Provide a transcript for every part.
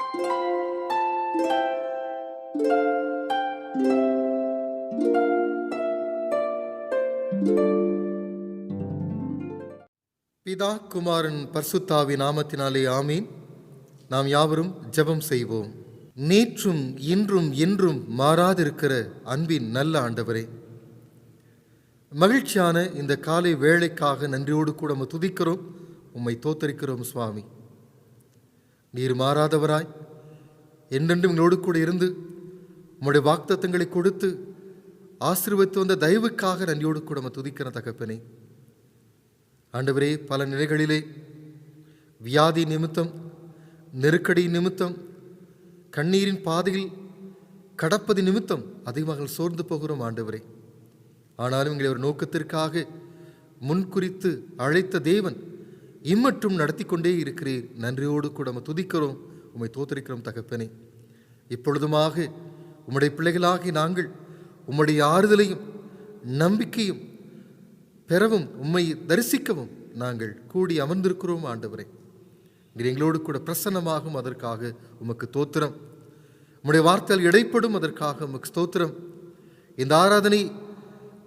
பிதா குமாரன் பரிசுத்தாவி நாமத்தினாலே ஆமீன். நாம் யாவரும் ஜெபம் செய்வோம். நேற்றும் இன்றும் என்றும் மாறாதிருக்கிற அன்பின் நல்ல ஆண்டவரே, மகிழ்ச்சியான இந்த காலை வேளைக்காக நன்றியோடு கூட நம்ம துதிக்கிறோம், உம்மை தோத்தரிக்கிறோம். சுவாமி, நீர் மாறாதவராய் என்றென்றும் எங்களோடு கூட இருந்து உம்முடைய வாக்குத்தத்தங்களை கொடுத்து ஆசீர்வதித்து வந்த தயவுக்காக நன்றியோடு கூட நம்ம துதிக்கிற தகப்பனே. ஆண்டவரே, பல நிலைகளிலே வியாதி நிமித்தம், நெருக்கடி நிமித்தம், கண்ணீரின் பாதையில் கடப்பது நிமித்தம் அதிகமாக சோர்ந்து போகிறோம் ஆண்டவரே. ஆனாலும் எங்களை ஒரு நோக்கத்திற்காக முன்குறித்து அழைத்த தேவன் இம்மற்றும் நடத்தி கொண்டே இருக்கிறீர். நன்றியோடு கூட நம்ம துதிக்கிறோம், உம்மை தோத்தரிக்கிறோம் தகப்பனே. இப்பொழுதுமாக உம்முடைய பிள்ளைகளாகி நாங்கள் உம்முடைய ஆறுதலையும் நம்பிக்கையும் பெறவும் உம்மை தரிசிக்கவும் நாங்கள் கூடி அமர்ந்திருக்கிறோம் ஆண்டவரே. நீர் எங்களோடு கூட பிரசன்னமாகும், அதற்காக உமக்கு தோத்திரம். உம்முடைய வார்த்தையால் இடைப்படும், அதற்காக உமக்கு ஸ்தோத்திரம். இந்த ஆராதனை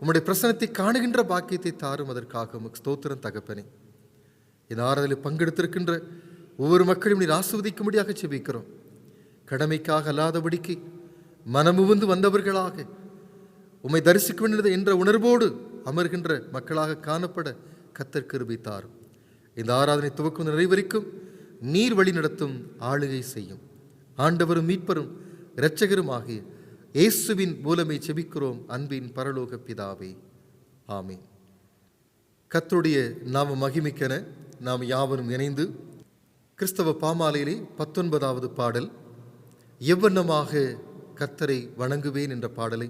உம்முடைய பிரசன்னத்தை காணுகின்ற பாக்கியத்தை தாரும், அதற்காக உமக்கு ஸ்தோத்திரம் தகப்பனே. இந்த ஆராதனையில் பங்கெடுத்திருக்கின்ற ஒவ்வொரு மக்களையும் நீர் ஆசீர்வதிக்கும்படியாக செபிக்கிறோம். கடமைக்காக அல்லாதபடிக்கு மனமுவந்து வந்தவர்களாக உம்மை தரிசிக்க வேண்டியது என்ற உணர்வோடு அமர்கின்ற மக்களாக காணப்பட கர்த்தர் கிருபை தாரும். இந்த ஆராதனை துவக்கும் நிறைவரைக்கும் நீர் வழி நடத்தும், ஆளுகை செய்யும். ஆண்டவரும் மீட்பரும் இரட்சகரும் ஆகிய இயேசுவின் மூலமே செபிக்கிறோம் அன்பின் பரலோக பிதாவே, ஆமீன். கர்த்தருடைய நாம மகிமைக்கென நாம் யாவரும் இணைந்து கிறிஸ்தவ பாமாலையிலே 19வது பாடல், எவ்வண்ணமாக கர்த்தரை வணங்குவேன் என்ற பாடலை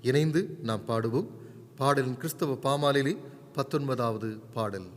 இணைந்து நாம் பாடுவோம். பாடலின் கிறிஸ்தவ பாமாலையிலே 19வது பாடல்.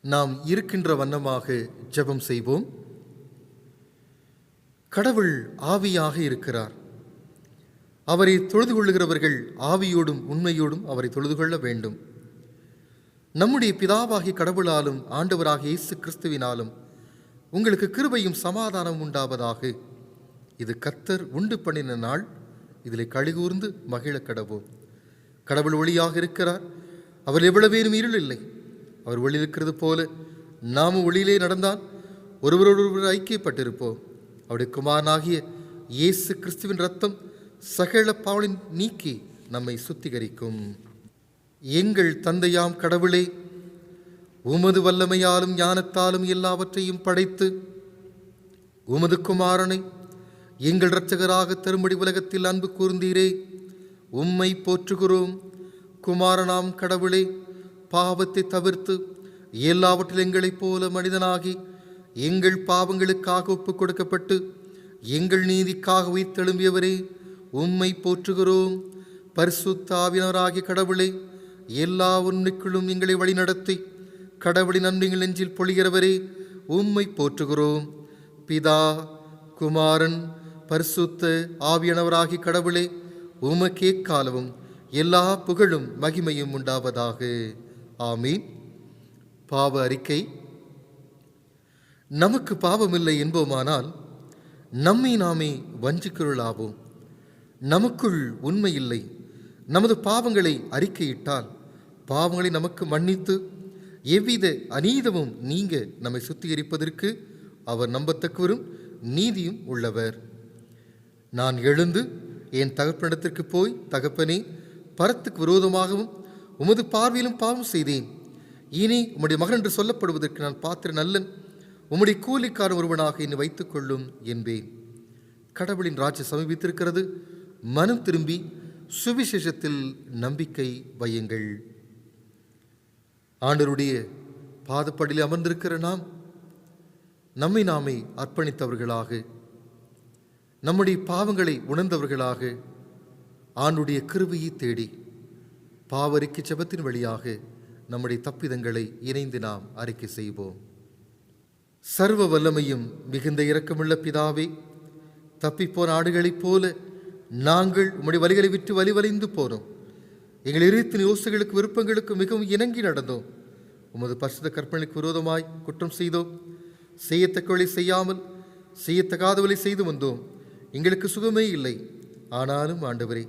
நாம் இருக்கின்ற வண்ணமாக ஜெபம் செய்வோம். கடவுள் ஆவியாக இருக்கிறார். அவரை தொழுது கொள்ளுகிறவர்கள் ஆவியோடும் உண்மையோடும் அவரை தொழுது கொள்ள வேண்டும். நம்முடைய பிதாவாகிய கடவுளாலும் ஆண்டவராகிய இயேசு கிறிஸ்துவினாலும் உங்களுக்கு கிருபையும் சமாதானம் உண்டாவதாக. இது கர்த்தர் உண்டு பண்ணின நாள், இதில் கழிகூர்ந்து மகிழ கடவோம். கடவுள் ஒளியாக இருக்கிறார், அவர் எவ்வளவேனும் இருள் இல்லை. அவர் ஒளி இருக்கிறது போல நாமும் ஒளியிலே நடந்தால் ஒருவரோடொருவர் ஐக்கியப்பட்டிருப்போம். அவருடைய குமாரனாகிய இயேசு கிறிஸ்துவின் இரத்தம் சகல பாவலின் நீக்கி நம்மை சுத்திகரிக்கும். எங்கள் தந்தையாம் கடவுளே, உமது வல்லமையாலும் ஞானத்தாலும் எல்லாவற்றையும் படைத்து உமது குமாரனை எங்கள் இரட்சகராக தரும்படி உலகத்தில் அன்பு கூர்ந்தீரே, உம்மை போற்றுகிறோம். குமாரனாம் கடவுளே, பாவத்தை தவிர்த்து எல்லாவற்றில் எங்களைப் போல மனிதனாகி எங்கள் பாவங்களுக்காக ஒப்புக் கொடுக்கப்பட்டு எங்கள் நீதிக்காக உயிர்த்தெழும்பியவரே, உம்மை போற்றுகிறோம். பரிசுத்த ஆவியானவராகிய கடவுளே, எல்லா உண்மைக்குள்ளும் எங்களை வழிநடத்தி கடவுளின் நன்றிகள் நெஞ்சில் பொழிகிறவரே, உம்மை போற்றுகிறோம். பிதா, குமாரன், பரிசுத்த ஆவியானவராகிய கடவுளே, உமக்கே காலமும் எல்லா புகழும் மகிமையும் உண்டாவதாக. ஆமீன். பாவ அறிக்கை. நமக்கு பாவமில்லை என்போமானால் நம்மை நாமே வஞ்சிக்கிறவர்களாவோம். நமக்குள் உண்மை இல்லை. நமது பாவங்களை அறிக்கையிட்டால் பாவங்களை நமக்கு மன்னித்து எவ்வித அநீதமும் நீங்க நம்மை சுத்திகரிப்பதற்கு அவர் நம்பத்தக்கவரும் நீதியும் உள்ளவர். நான் எழுந்து என் தகப்பனிடத்திற்கு போய், தகப்பனே, பரத்துக்கு விரோதமாகவும் உமது பார்வையிலும் பாவம் செய்தேன். இனி உம்முடைய மகன் என்று சொல்லப்படுவதற்கு நான் பாத்திரன் அல்லன். உம்முடைய கூலிக்காரன் ஒருவனாக என்னை வைத்துக் கொள்ளும் என்பேன். கடவுளின் ராஜ்யம் சமீபித்திருக்கிறது. மனம் திரும்பி சுவிசேஷத்தில் நம்பிக்கை வையுங்கள். ஆண்டவருடைய பாதப்படியில் அமர்ந்திருக்கிற நாம் நம்மை நாமே அர்ப்பணித்தவர்களாக, நம்முடைய பாவங்களை உணர்ந்தவர்களாக, ஆண்டுடைய கிருபையை தேடி பாவறிக்கை ஜெபத்தின் வழியாக நம்முடைய தப்பிதங்களை இணைந்து நாம் அறிக்கை செய்வோம். சர்வ வல்லமையும் மிகுந்த இரக்கமுள்ள பிதாவே, தப்பிப்போன ஆடுகளைப் போல நாங்கள் உம்முடைய வழிகளை விட்டு வலிவலிந்து போனோம். எங்கள் இருத்தின் யோசைகளுக்கு விருப்பங்களுக்கு மிகவும் இணங்கி நடந்தோம். உமது பரிசுத்த கற்பனைக்கு விரோதமாய் குற்றம் செய்தோம். செய்யத்தக்கவளை செய்யாமல் செய்யத்தகாதவளை செய்து வந்தோம். எங்களுக்கு சுகமே இல்லை. ஆனாலும் ஆண்டவரே,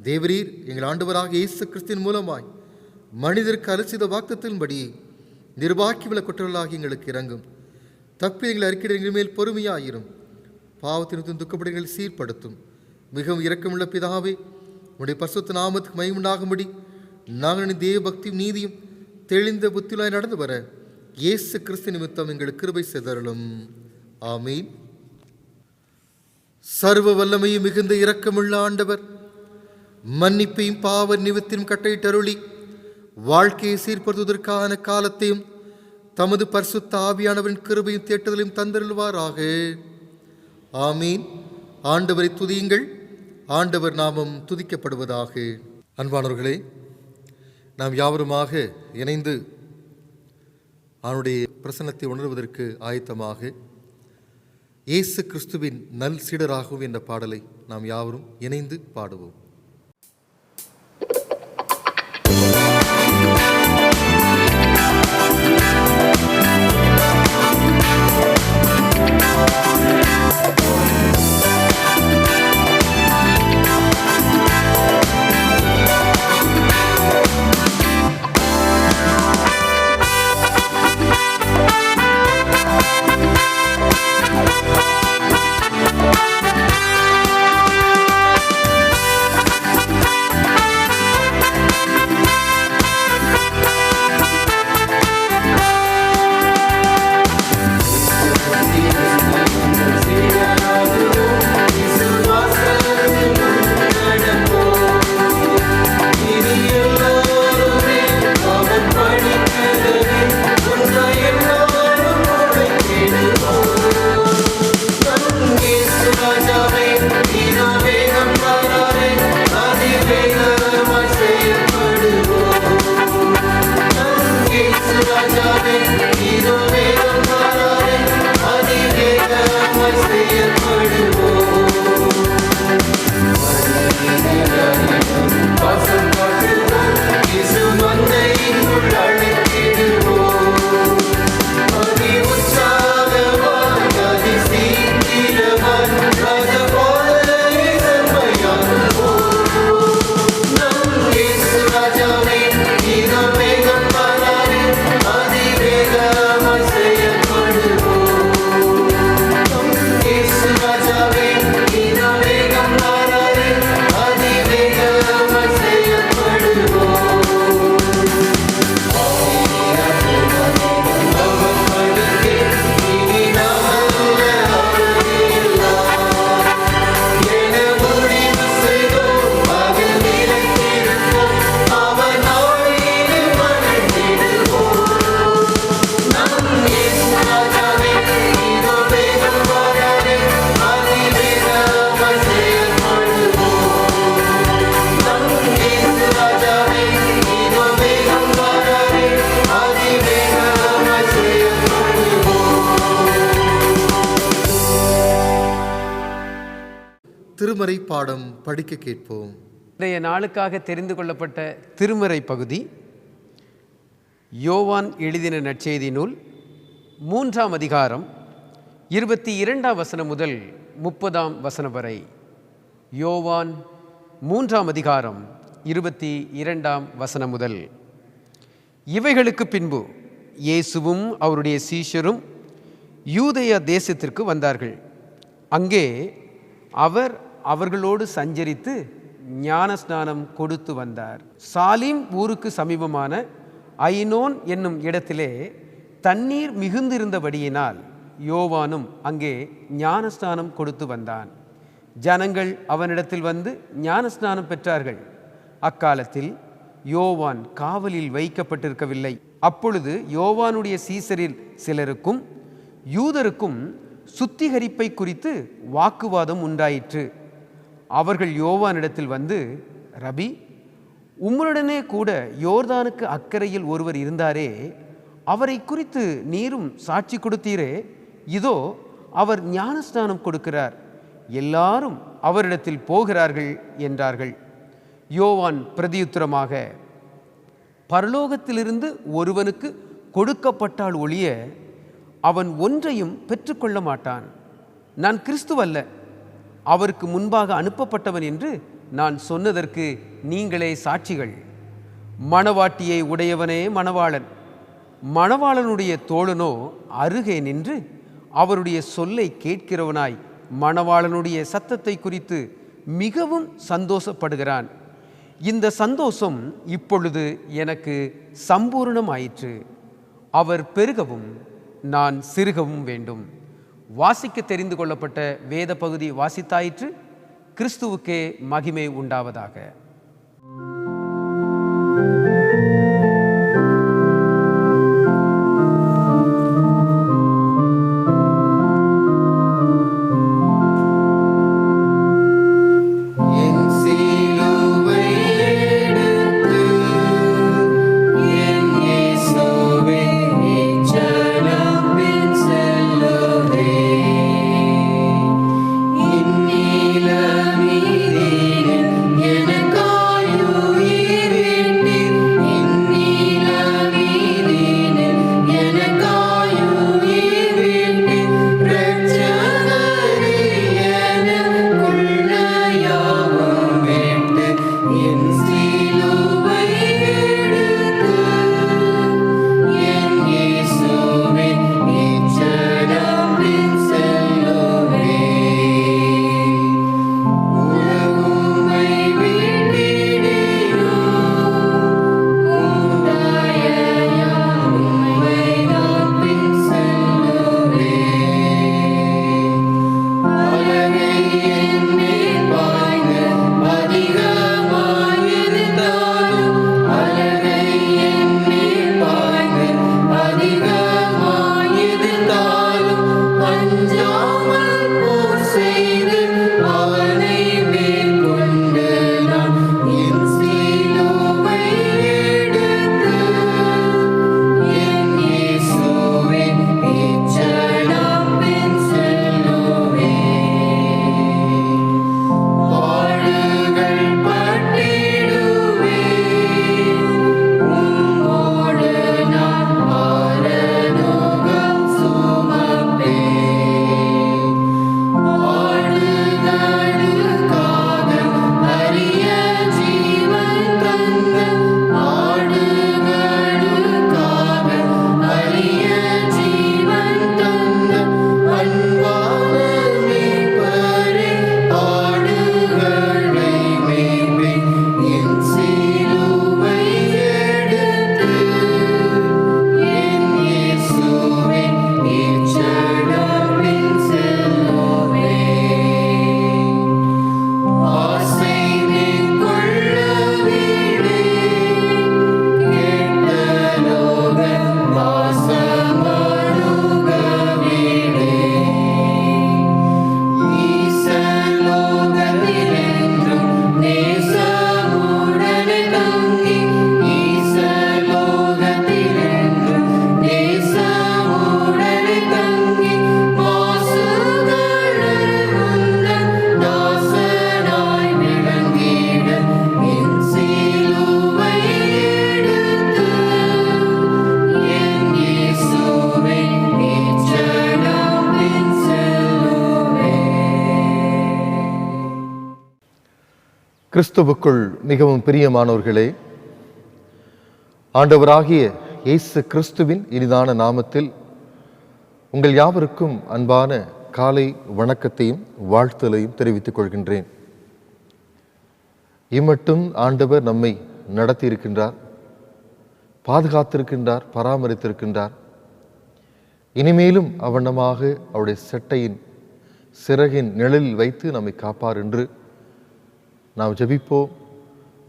தேவரீர் எங்கள் ஆண்டவராக இயேசு கிறிஸ்துவின் மூலமாய் மனிதருக்கு அலசித வாக்குத்தின்படியே நிர்வாக்கியுள்ள குற்றங்களாகி எங்களுக்கு இறங்கும். தப்பி எங்களை அறிக்கையிட எங்கள் மேல் பொறுமையாயிரும். பாவத்தின் துக்கப்படுகளை சீர்படுத்தும். மிகவும் இரக்கமுள்ள பிதாவே, உடைய பரிசுத்த நாமத்துக்கு மகிமுண்டாகும்படி நாங்கள் தேவ பக்தியும் நீதியும் தெளிந்த புத்தியுளாய் நடந்து வர இயேசு கிறிஸ்து நிமித்தம் எங்களுக்கு கிருபை செய்தருளும். ஆமீன். சர்வ வல்லமையும் மிகுந்த இரக்கமுள்ள ஆண்டவர் மன்னிப்பையும் பாவ நிமித்திலும் கட்டளையிட்டருளி வாழ்க்கையை சீர்படுத்துவதற்கான காலத்தையும் தமது பரிசுத்த ஆவியானவரின் கிருபையும் தேட்டுதலையும் தந்தருள்வாராக. ஆமீன். ஆண்டவரை துதியுங்கள். ஆண்டவர் நாமம் துதிக்கப்படுவதாக. அன்பானவர்களே, நாம் யாவருமாக இணைந்து அவனுடைய பிரசன்னத்தை உணர்வதற்கு ஆயத்தமாக இயேசு கிறிஸ்துவின் நல் சீடராகவும் என்ற பாடலை நாம் யாவரும் இணைந்து பாடுவோம். திருமறை பாடம் படிக்க கேட்போம். இன்றைய நாளுக்காக தெரிந்து கொள்ளப்பட்ட திருமறை பகுதி யோவான் எழுதின நற்செய்தி நூல் 3ஆம் அதிகாரம் 22ஆம் வசனம் முதல் 30ஆம் வசனம் வரை. யோவான் 3ஆம் அதிகாரம் 22ஆம் வசனம் முதல். இவைகளுக்கு பின்பு இயேசுவும் அவருடைய சீஷரும் யூதேயா தேசத்திற்கு வந்தார்கள். அங்கே அவர் அவர்களோடு சஞ்சரித்து ஞானஸ்நானம் கொடுத்து வந்தார். சாலிம் ஊருக்கு சமீபமான ஐனோன் என்னும் இடத்திலே தண்ணீர் மிகுந்திருந்தபடியினால் யோவானும் அங்கே ஞானஸ்நானம் கொடுத்து வந்தான். ஜனங்கள் அவனிடத்தில் வந்து ஞானஸ்நானம் பெற்றார்கள். அக்காலத்தில் யோவான் காவலில் வைக்கப்பட்டிருக்கவில்லை. அப்பொழுது யோவானுடைய சீசரில் சிலருக்கும் யூதருக்கும் சுத்திகரிப்பை குறித்து வாக்குவாதம் உண்டாயிற்று. அவர்கள் யோவானிடத்தில் வந்து, ரபி, உம்முடனே கூட யோர்தானுக்கு அக்கறையில் ஒருவர் இருந்தாரே, அவரை குறித்து நீரும் சாட்சி கொடுத்தீரே, இதோ அவர் ஞானஸ்நானம் கொடுக்கிறார், எல்லாரும் அவரிடத்தில் போகிறார்கள் என்றார்கள். யோவான் பிரதியுத்தரமாக, பரலோகத்திலிருந்து ஒருவனுக்கு கொடுக்கப்பட்டால் ஒழிய அவன் ஒன்றையும் பெற்றுக்கொள்ள மாட்டான். நான் கிறிஸ்துவல்ல, அவருக்கு முன்பாக அனுப்பப்பட்டவன் என்று நான் சொன்னதற்கு நீங்களே சாட்சிகள். மணவாட்டியை உடையவனே மணவாளன். மணவாளனுடைய தோழனோ அருகே நின்று அவருடைய சொல்லை கேட்கிறவனாய் மணவாளனுடைய சத்தத்தை குறித்து மிகவும் சந்தோஷப்படுகிறான். இந்த சந்தோஷம் இப்பொழுது எனக்கு சம்பூர்ணமாயிற்று. அவர் பெருகவும் நான் சிறுகவும் வேண்டும். வாசிக்க தெரிந்து கொள்ளப்பட்ட வேத பகுதி வாசித்தாயிற்று. கிறிஸ்துவுக்கே மகிமை உண்டாவதாக. எனக்கு கிறிஸ்துவுக்குள் மிகவும் பிரியமானவர்களே, ஆண்டவராகிய இயேசு கிறிஸ்துவின் இனிதான நாமத்தில் உங்கள் யாவருக்கும் அன்பான காலை வணக்கத்தையும் வாழ்த்தலையும் தெரிவித்துக் கொள்கின்றேன். இம்மட்டும் ஆண்டவர் நம்மை நடத்தியிருக்கின்றார், பாதுகாத்திருக்கின்றார், பராமரித்திருக்கின்றார். இனிமேலும் அவனமாக அவருடைய செட்டையின் சிறகின் நிழலில் வைத்து நம்மை காப்பார் என்று நாம் ஜெபிப்போம்,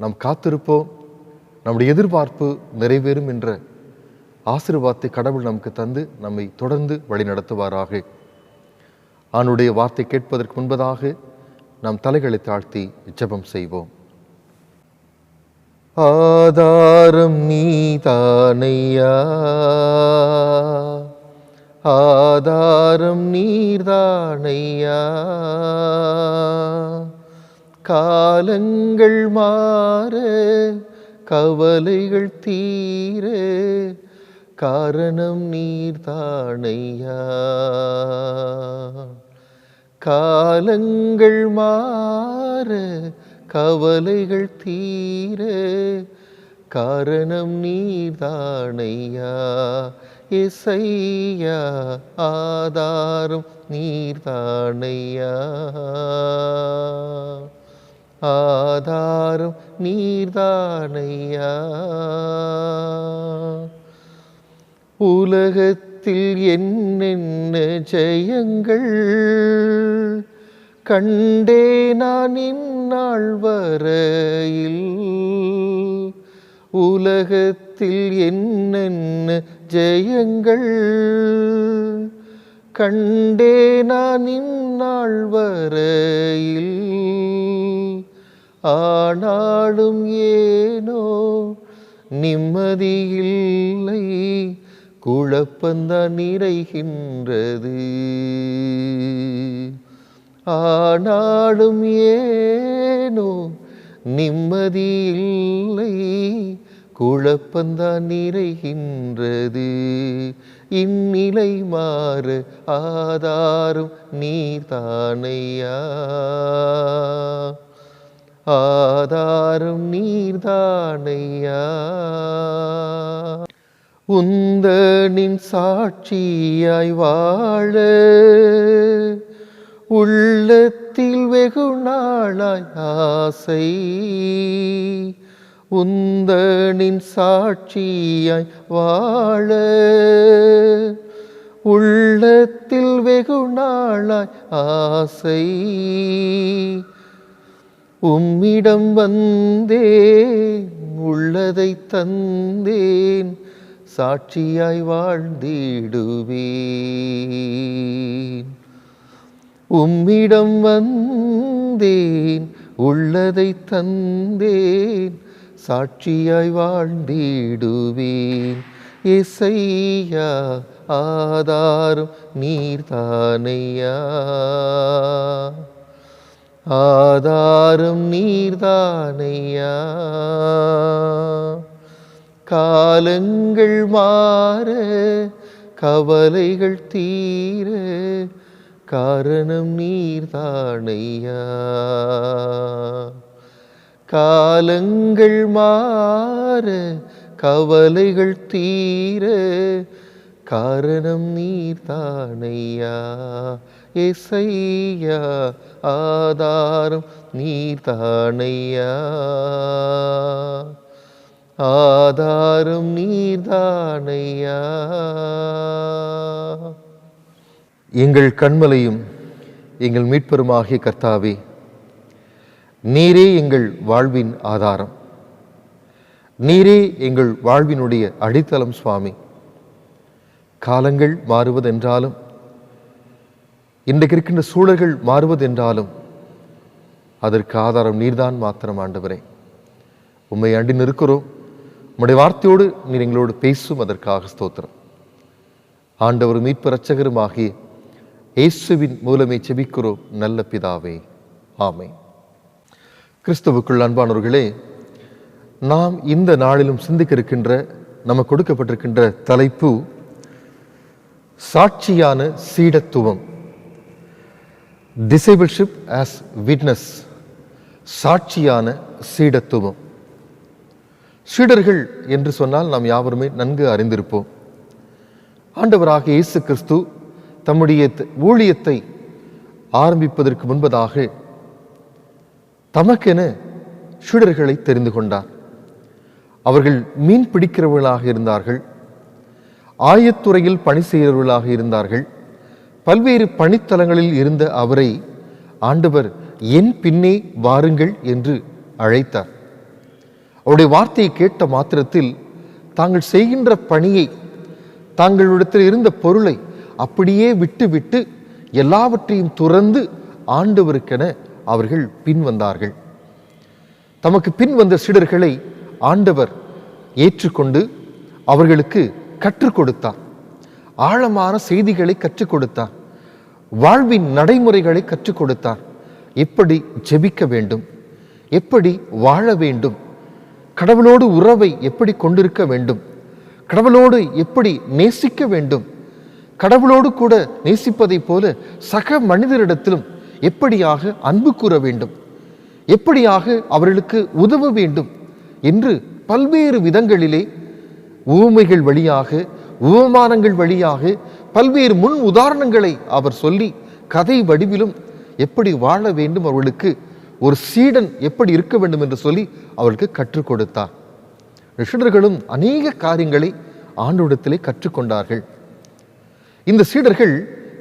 நாம் காத்திருப்போம். நம்முடைய எதிர்பார்ப்பு நிறைவேறும் என்ற ஆசீர்வாதத்தை கடவுள் நமக்கு தந்து நம்மை தொடர்ந்து வழி நடத்துவாராக. அவனுடைய வார்த்தை கேட்பதற்கு முன்பதாக நாம் தலைகளை தாழ்த்தி ஜெபம் செய்வோம். ஆதாரம் நீதானையா, ஆதாரம் நீர்தானையா, காலங்கள் மாற கவலைகள் தீர காரணம் நீர்தானையா. காலங்கள் மாற கவலைகள் தீர காரணம் நீர்தானையா. இசையா ஆதாரம் நீர்தானையா, ஆதாரம் நீர்தானையா. உலகத்தில் என்னென்ன ஜெயங்கள் கண்டே நான் இந்நாள் வரையில், உலகத்தில் என்னென்ன ஜெயங்கள் கண்டே நான் இந்நாள் வரையில், ஆனாலும் ஏனோ நிம்மதியில்லை, குழப்பந்தான் நிறைகின்றது. ஆனாலும் ஏனோ நிம்மதியில்லை, குழப்பந்தான் நிறைகின்றது. இந்நிலை மாற ஆதாரம் நீர்தானையா, ஆதாரம் நீர்தானையா. உந்தனின் சாட்சியாய் வாழ உள்ளத்தில் வெகு நாளாய் ஆசை, உந்தனின் சாட்சியாய் வாழ உள்ளத்தில் வெகு நாளாய் ஆசை. உம்மிடம் வந்தேன், உள்ளதை தந்தேன், சாட்சியாய் வாழ்ந்திடுவேன். உம்மிடம் வந்தேன், உள்ளதை தந்தேன், சாட்சியாய் வாழ்ந்திடுவேன். இசையா ஆதாரம் நீர்தானையா, ஆதாரம் நீர்தானையா. காலங்கள் மாற கவலைகள் தீர காரணம் நீர்தானையா. காலங்கள் மாற கவலைகள் தீர காரணம் நீர்தானையா. இசையா ஆதாரம் நீர்தானையா, ஆதாரம் நீர்தானையா. எங்கள் கண்மலையும் எங்கள் மீட்பெருமாகிய கர்த்தாவே, நீரே எங்கள் வாழ்வின் ஆதாரம், நீரே எங்கள் வாழ்வினுடைய அடித்தளம் சுவாமி. காலங்கள் மாறுவதென்றாலும், இன்றைக்கு இருக்கின்ற சூழல்கள் மாறுவதென்றாலும் அதற்கு ஆதாரம் நீர்தான் மாத்திரம் ஆண்டவரே. உம்மை அண்டி நிற்கிறோம், உம்முடைய வார்த்தையோடு நீர் எங்களோடு பேசும், அதற்காக ஸ்தோத்திரம். ஆண்டவர் மீட்பு இரட்சகரும் ஆகிய இயேசுவின் மூலமே செபிக்கிறோம் நல்ல பிதாவே, ஆமென். கிறிஸ்துவுக்குள் அன்பானவர்களே, நாம் இந்த நாளிலும் சிந்திக்க இருக்கின்ற நமக்கு கொடுக்கப்பட்டிருக்கின்ற தலைப்பு சாட்சியான சீடத்துவம், டிசைபிள்ஷிப் ஆஸ் விட்னஸ், சாட்சியான சீடத்துவம். சீடர்கள் என்று சொன்னால் நாம் யாவருமே நன்கு அறிந்திருப்போம். ஆண்டவராக இயேசு கிறிஸ்து தம்முடைய ஊழியத்தை ஆரம்பிப்பதற்கு முன்பதாக தமக்கென சீடர்களை தெரிந்து கொண்டார். அவர்கள் மீன் பிடிக்கிறவர்களாக இருந்தார்கள், ஆயத்துறையில் பணி செய்கிறவர்களாக இருந்தார்கள். பல்வேறு பணித்தலங்களில் இருந்த அவரை ஆண்டவர் என் பின்னே வாருங்கள் என்று அழைத்தார். அவருடைய வார்த்தையை கேட்ட மாத்திரத்தில் தாங்கள் செய்கின்ற பணியை, தாங்களிடத்தில் இருந்த பொருளை அப்படியே விட்டு எல்லாவற்றையும் துறந்து ஆண்டவருக்கென அவர்கள் பின் வந்தார்கள். தமக்கு பின் வந்த சீடர்களை ஆண்டவர் ஏற்றுக்கொண்டு அவர்களுக்கு கற்றுக் கொடுத்தார். ஆழமான செய்திகளை கற்றுக் கொடுத்தார். வாழ்வின் நடைமுறைகளை கற்றுக் கொடுத்தார். எப்படி ஜெபிக்க வேண்டும், எப்படி வாழ வேண்டும், கடவுளோடு உறவை எப்படி கொண்டிருக்க வேண்டும், கடவுளோடு எப்படி நேசிக்க வேண்டும், கடவுளோடு கூட நேசிப்பதை போல சக மனிதரிடத்திலும் எப்படியாக அன்பு கூற வேண்டும், எப்படியாக அவர்களுக்கு உதவ வேண்டும் என்று பல்வேறு விதங்களிலே உவமைகள் வழியாக, உவமானங்கள் வழியாக பல்வேறு முன் உதாரணங்களை அவர் சொல்லி கதை வடிவிலும் எப்படி வாழ வேண்டும், அவர்களுக்கு ஒரு சீடன் எப்படி இருக்க வேண்டும் என்று சொல்லி அவர்களுக்கு கற்றுக் கொடுத்தார். சீடர்களும் அநேக காரியங்களை ஆண்டவரிடத்திலே கற்றுக்கொண்டார்கள். இந்த சீடர்கள்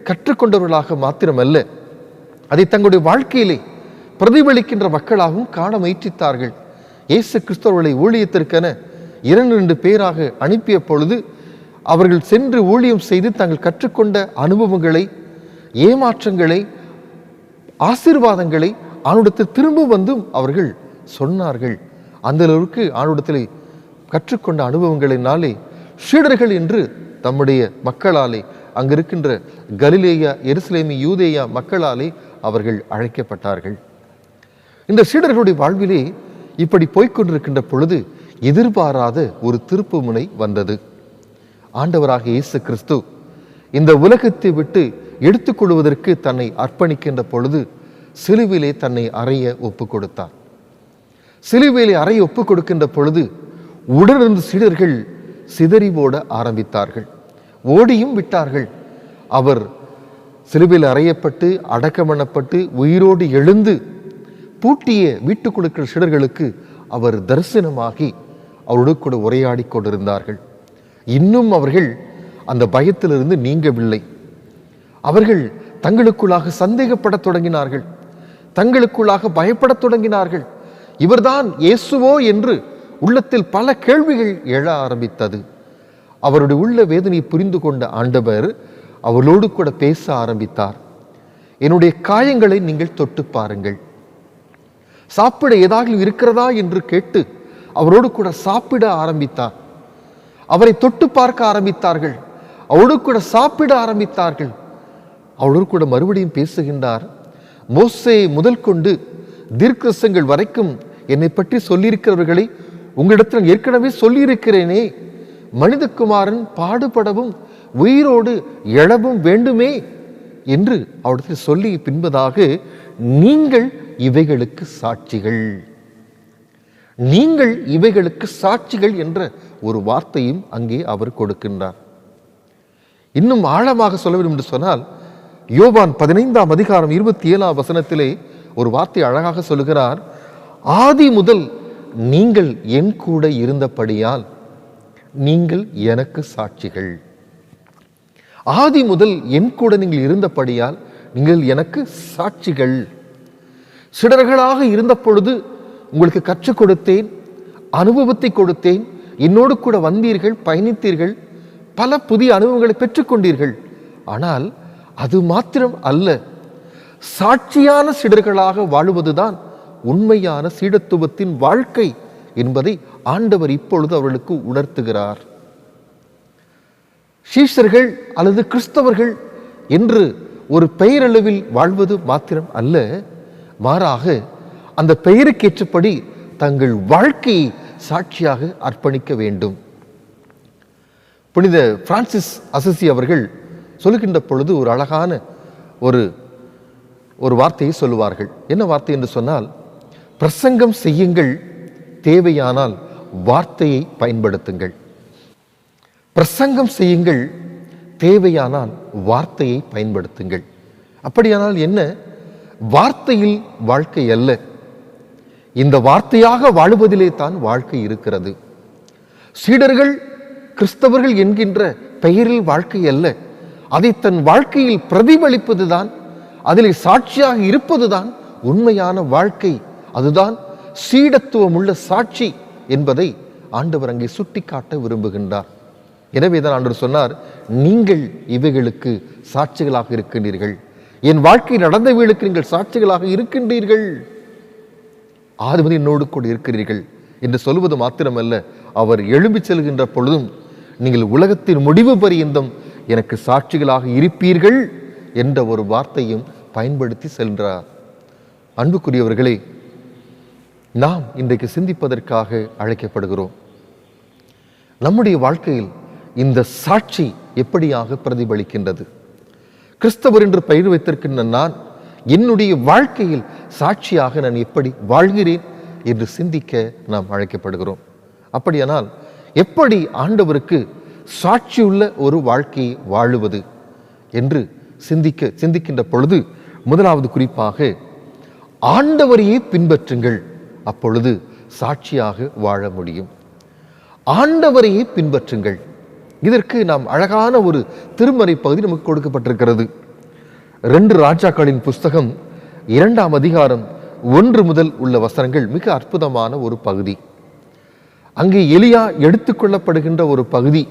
கற்றுக்கொண்டவர்களாக மாத்திரமல்ல, அதை தங்களுடைய வாழ்க்கையிலே பிரதிபலிக்கின்ற மக்களாகவும் காண முயற்சித்தார்கள். இயேசு கிறிஸ்தவர்களை ஊழியத்திற்கென 2 பேராக அனுப்பிய பொழுது அவர்கள் சென்று ஊழியம் செய்து தாங்கள் கற்றுக்கொண்ட அனுபவங்களை, ஏமாற்றங்களை, ஆசீர்வாதங்களை ஆண்டவரிடத்தில் திரும்ப வந்தும் அவர்கள் சொன்னார்கள். அந்த அளவுக்கு ஆண்டவரிடத்தில் கற்றுக்கொண்ட அனுபவங்களினாலே சீடர்கள் என்று தம்முடைய மக்களாலே, அங்கிருக்கின்ற கலிலேயா, எருசலேமி, யூதேயா மக்களாலே அவர்கள் அழைக்கப்பட்டார்கள். இந்த சீடர்களுடைய வாழ்விலே இப்படி போய்கொண்டிருக்கின்ற பொழுது எதிர்பாராத ஒரு திருப்பு முனை வந்தது. ஆண்டவராக இயேசு கிறிஸ்து இந்த உலகத்தை விட்டு எடுத்துக்கொள்வதற்கு தன்னை அர்ப்பணிக்கின்ற பொழுது சிலுவிலே தன்னை அறைய ஒப்பு கொடுத்தார். சிலுவிலே அறைய ஒப்பு கொடுக்கின்ற பொழுது உடனிருந்த சீடர்கள் சிதறி ஓட ஆரம்பித்தார்கள், ஓடியும் விட்டார்கள். அவர் சிலுவையில் அறையப்பட்டு அடக்கமணப்பட்டு உயிரோடு எழுந்து பூட்டிய வீட்டுக்குள் இருக்கிற சீடர்களுக்கு அவர் தரிசனமாகி அவரோடு கூட உரையாடி கொண்டிருந்தார்கள். இன்னும் அவர்கள் அந்த பயத்திலிருந்து நீங்கவில்லை. அவர்கள் தங்களுக்குள்ளாக சந்தேகப்படத் தொடங்கினார்கள், தங்களுக்குள்ளாக பயப்படத் தொடங்கினார்கள். இவர்தான் இயேசுவோ என்று உள்ளத்தில் பல கேள்விகள் எழ ஆரம்பித்தது. அவருடைய உள்ள வேதனையை புரிந்து கொண்ட ஆண்டவர் அவளோடு கூட பேச ஆரம்பித்தார். என்னுடைய காயங்களை நீங்கள் தொட்டு பாருங்கள், சாப்பிட ஏதாவது இருக்கிறதா என்று கேட்டு அவரோடு கூட சாப்பிட ஆரம்பித்தார். அவரை தொட்டு பார்க்க ஆரம்பித்தார்கள், அவரோடு கூட சாப்பிட ஆரம்பித்தார்கள். அவரோடு கூட மறுபடியும் பேசுகின்றார். மோசே முதல் கொண்டு தீர்க்கதரிசிகள் வரைக்கும் என்னை பற்றி சொல்லியிருக்கிறவர்களை உங்களிடத்தில் ஏற்கனவே சொல்லியிருக்கிறேனே, மனிதகுமாரன் பாடுபடவும் உயிரோடு எழவும் வேண்டுமே என்று அவரிடத்தில் சொல்லி பின்பதாக நீங்கள் இவைகளுக்கு சாட்சிகள், நீங்கள் இவைகளுக்கு சாட்சிகள் என்ற ஒரு வார்த்தையும் அங்கே அவர் கொடுக்கின்றார். இன்னும் ஆழமாக சொல்ல வேண்டும் என்று சொன்னால் யோவான் 15ஆம் அதிகாரம் 27ஆம் வசனத்திலே ஒரு வார்த்தை அழகாக சொல்லுகிறார். ஆதி முதல் நீங்கள் என் கூட இருந்தபடியால் நீங்கள் எனக்கு சாட்சிகள். ஆதி முதல் என் கூட நீங்கள் இருந்தபடியால் நீங்கள் எனக்கு சாட்சிகள். சிடர்களாக இருந்த பொழுது உங்களுக்கு கற்றுக் கொடுத்தேன், அனுபவத்தை கொடுத்தேன், என்னோடு கூட வந்தீர்கள், பயணித்தீர்கள், பல புதிய அனுபவங்களை பெற்றுக்கொண்டீர்கள். ஆனால் அது மாத்திரம் அல்ல, சாட்சியான சீடர்களாக வாழுவதுதான் உண்மையான சீடத்துவத்தின் வாழ்க்கை என்பதை ஆண்டவர் இப்பொழுது அவர்களுக்கு உணர்த்துகிறார். சீஷர்கள் அல்லது கிறிஸ்தவர்கள் என்று ஒரு பெயரளவில் வாழ்வது மாத்திரம் அல்ல, மாறாக அந்த பெயருக்கேற்றபடி தங்கள் வாழ்க்கையை சாட்சியாக அர்ப்பணிக்க வேண்டும். புனித பிரான்சிஸ் அசிசி அவர்கள் சொல்லுகின்ற பொழுது ஒரு அழகான ஒரு வார்த்தையை சொல்லுவார்கள். என்ன வார்த்தை என்று சொன்னால், பிரசங்கம் செய்யுங்கள், தேவையானால் வார்த்தையை பயன்படுத்துங்கள். பிரசங்கம் செய்யுங்கள், தேவையானால் வார்த்தையை பயன்படுத்துங்கள். அப்படியானால் என்ன? வார்த்தையில் வாழ்க்கை அல்ல, இந்த வார்த்தையாக வாழுவதிலே தான் வாழ்க்கை இருக்கிறது. சீடர்கள் கிறிஸ்தவர்கள் என்கின்ற பெயரில் வாழ்க்கை அல்ல, அதை தன் வாழ்க்கையில் பிரதிபலிப்பதுதான், அதில் சாட்சியாக இருப்பதுதான் உண்மையான வாழ்க்கை. அதுதான் சீடத்துவம் உள்ள சாட்சி என்பதை ஆண்டவர் அங்கே சுட்டிக்காட்ட விரும்புகின்றார். எனவேதான் ஆண்டவர் சொன்னார், நீங்கள் இவைகளுக்கு சாட்சிகளாக இருக்கின்றீர்கள், என் வாழ்க்கை நடந்தவைகளுக்கு நீங்கள் சாட்சிகளாக இருக்கின்றீர்கள், ஆதிபதி என்னோடு கூட இருக்கிறீர்கள் என்று சொல்வது மாத்திரமல்ல, அவர் எழும்பி செல்கின்ற பொழுதும் நீங்கள் உலகத்தின் முடிவு பரியந்தம் எனக்கு சாட்சிகளாக இருப்பீர்கள் என்ற ஒரு வார்த்தையும் பயன்படுத்தி சென்றார். அன்புக்குரியவர்களே, நாம் இன்றைக்கு சிந்திப்பதற்காக அழைக்கப்படுகிறோம். நம்முடைய வாழ்க்கையில் இந்த சாட்சி எப்படியாக பிரதிபலிக்கின்றது? கிறிஸ்தவர் என்று பெயர் வைத்திருக்கின்ற நான் என்னுடைய வாழ்க்கையில் சாட்சியாக நான் எப்படி வாழ்கிறேன் என்று சிந்திக்க நாம் அழைக்கப்படுகிறோம். அப்படியானால் எப்படி ஆண்டவருக்கு சாட்சியுள்ள ஒரு வாழ்க்கையை வாழுவது என்று சிந்திக்கின்ற பொழுது, முதலாவது குறிப்பாக ஆண்டவரையே பின்பற்றுங்கள், அப்பொழுது சாட்சியாக வாழ முடியும். ஆண்டவரையே பின்பற்றுங்கள். இதற்கு நாம் அழகான ஒரு திருமறை பகுதி நமக்கு கொடுக்கப்பட்டிருக்கிறது. 2 ராஜாக்களின் புஸ்தகம் 2ஆம் அதிகாரம் 1 முதல் உள்ள வசனங்கள் மிக அற்புதமான ஒரு பகுதி. அங்கே எலியா எடுத்துக்கொள்ளப்படுகின்ற ஒரு பகுதி,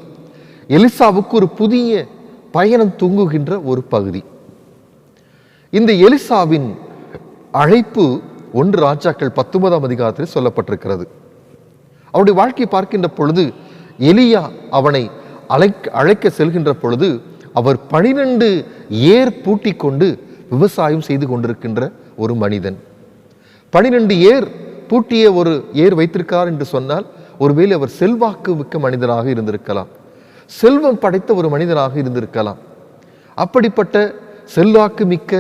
எலிசாவுக்கு ஒரு புதிய பயணம் தூங்குகின்ற ஒரு பகுதி. இந்த எலிசாவின் அழைப்பு 1 ராஜாக்கள் 19ஆம் அதிகாரத்தில் சொல்லப்பட்டிருக்கிறது. அவருடைய வாழ்க்கையை பார்க்கின்ற பொழுது, எலியா அவனை அழைக்க செல்கின்ற பொழுது அவர் 12 ஏர் பூட்டி கொண்டு விவசாயம் செய்து கொண்டிருக்கின்ற ஒரு மனிதன். 12 ஏர் பூட்டிய ஒரு ஏர் வைத்திருக்கிறார் என்று சொன்னால், ஒருவேளை அவர் செல்வாக்கு மிக்க மனிதனாக இருந்திருக்கலாம், செல்வம் படைத்த ஒரு மனிதனாக இருந்திருக்கலாம். அப்படிப்பட்ட செல்வாக்கு மிக்க,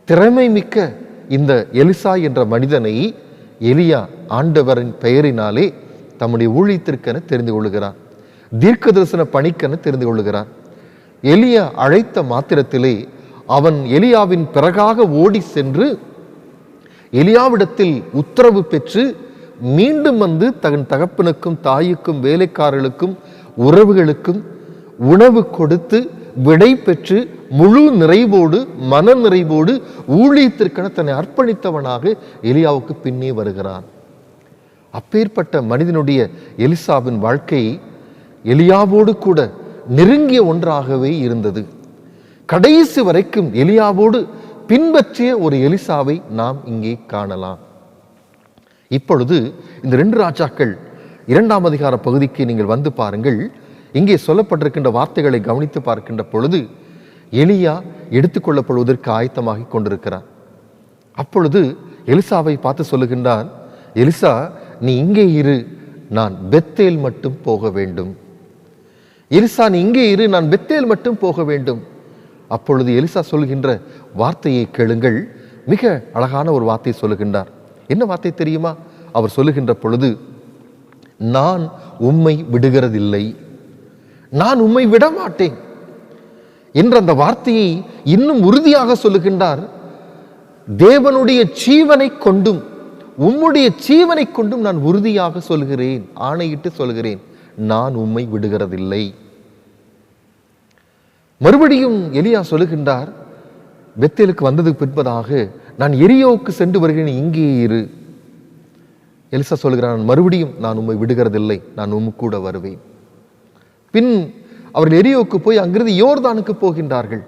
திறமை மிக்க இந்த எலிசா என்ற மனிதனை எலியா ஆண்டவரின் பெயரினாலே தம்முடைய ஊழியத்திற்கென தெரிந்து கொள்ளுகிறார், தீர்க்க தரிசன பணிக்கென தெரிந்து கொள்ளுகிறார். எலியா அழைத்த மாத்திரத்திலே அவன் எலியாவின் பிறகாக ஓடி சென்று எலியாவிடத்தில் உத்தரவு பெற்று மீண்டும் வந்து தன் தகப்பனுக்கும் தாய்க்கும் வேலைக்காரர்களுக்கும் உறவுகளுக்கும் உணவு கொடுத்து விடை பெற்று முழு நிறைவோடு மன நிறைவோடு ஊழியத்திற்கென தன்னை அர்ப்பணித்தவனாக எலியாவுக்கு பின்னே வருகிறான். அப்பேற்பட்ட மனிதனுடைய எலிசாவின் வாழ்க்கை எலியாவோடு கூட நெருங்கிய ஒன்றாகவே இருந்தது. கடைசி வரைக்கும் எலியாவோடு பின்பற்றிய ஒரு எலிசாவை நாம் இங்கே காணலாம். இப்பொழுது இந்த 2 ராஜாக்கள் 2ஆம் அதிகார பகுதிக்கு நீங்கள் வந்து பாருங்கள். இங்கே சொல்லப்பட்டிருக்கின்ற வார்த்தைகளை கவனித்து பார்க்கின்ற பொழுது, எலியா எடுத்துக்கொள்ளப்படுவதற்கு ஆயத்தமாகி கொண்டிருக்கிறார். அப்பொழுது எலிசாவை பார்த்து சொல்லுகின்றான், எலிசா, நீ இங்கே இரு, நான் பெத்தேல் மட்டும் போக வேண்டும். எலிசா, நீ இங்கே இரு, நான் பெத்தேல் மட்டும் போக வேண்டும். அப்பொழுது எலிசா சொல்கின்ற வார்த்தையை கேளுங்கள். மிக அழகான ஒரு வார்த்தையை சொல்லுகின்றார். என்ன வார்த்தை தெரியுமா? அவர் சொல்லுகின்ற பொழுது, நான் உம்மை விடுகிறதில்லை, நான் உம்மை விட மாட்டேன் என்ற அந்த வார்த்தையை இன்னும் உறுதியாக சொல்லுகின்றார். தேவனுடைய ஜீவனை கொண்டும் உம்முடைய ஜீவனை கொண்டும் நான் உறுதியாக சொல்கிறேன், ஆணையிட்டு சொல்கிறேன், நான் உம்மை விடுகிறதில்லை. மறுபடியும் எலியா சொல்லுகின்றார், பெத்தேலுக்கு வந்ததுக்கு பின்பதாக நான் எரியோவுக்கு சென்று வருகிறேன், இங்கே இரு. எலிசா சொல்கிறான், மறுபடியும் நான் உம்மை விடுகிறதில்லை, நான் உம் கூட வருவேன். பின் அவர்கள் எரியோவுக்கு போய் அங்கிருந்து யோர்தானுக்கு போகின்றார்கள்.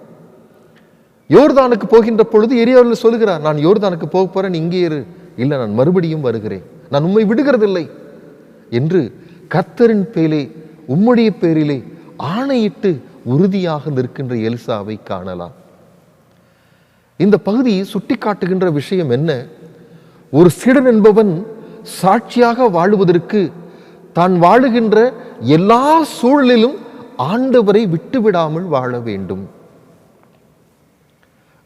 யோர்தானுக்கு போகின்ற பொழுது எரியோவில் சொல்லுகிறார், நான் யோர்தானுக்கு போக போறேன், இங்கே இரு. இல்லை, நான் மறுபடியும் வருகிறேன், நான் உம்மை விடுகிறதில்லை என்று கர்த்தரின் பேரிலே, உம்முடைய பேரிலே ஆணையிட்டு உறுதியாக நிற்கின்ற எலிசாவை காணலாம். இந்த பகுதி சுட்டி காட்டுகின்ற விஷயம் என்ன? ஒரு சீடன் என்பவன் சாட்சியாக வாழுவதற்கு தான் வாழுகின்ற எல்லா சூழலிலும் ஆண்டவரை விட்டுவிடாமல் வாழ வேண்டும்.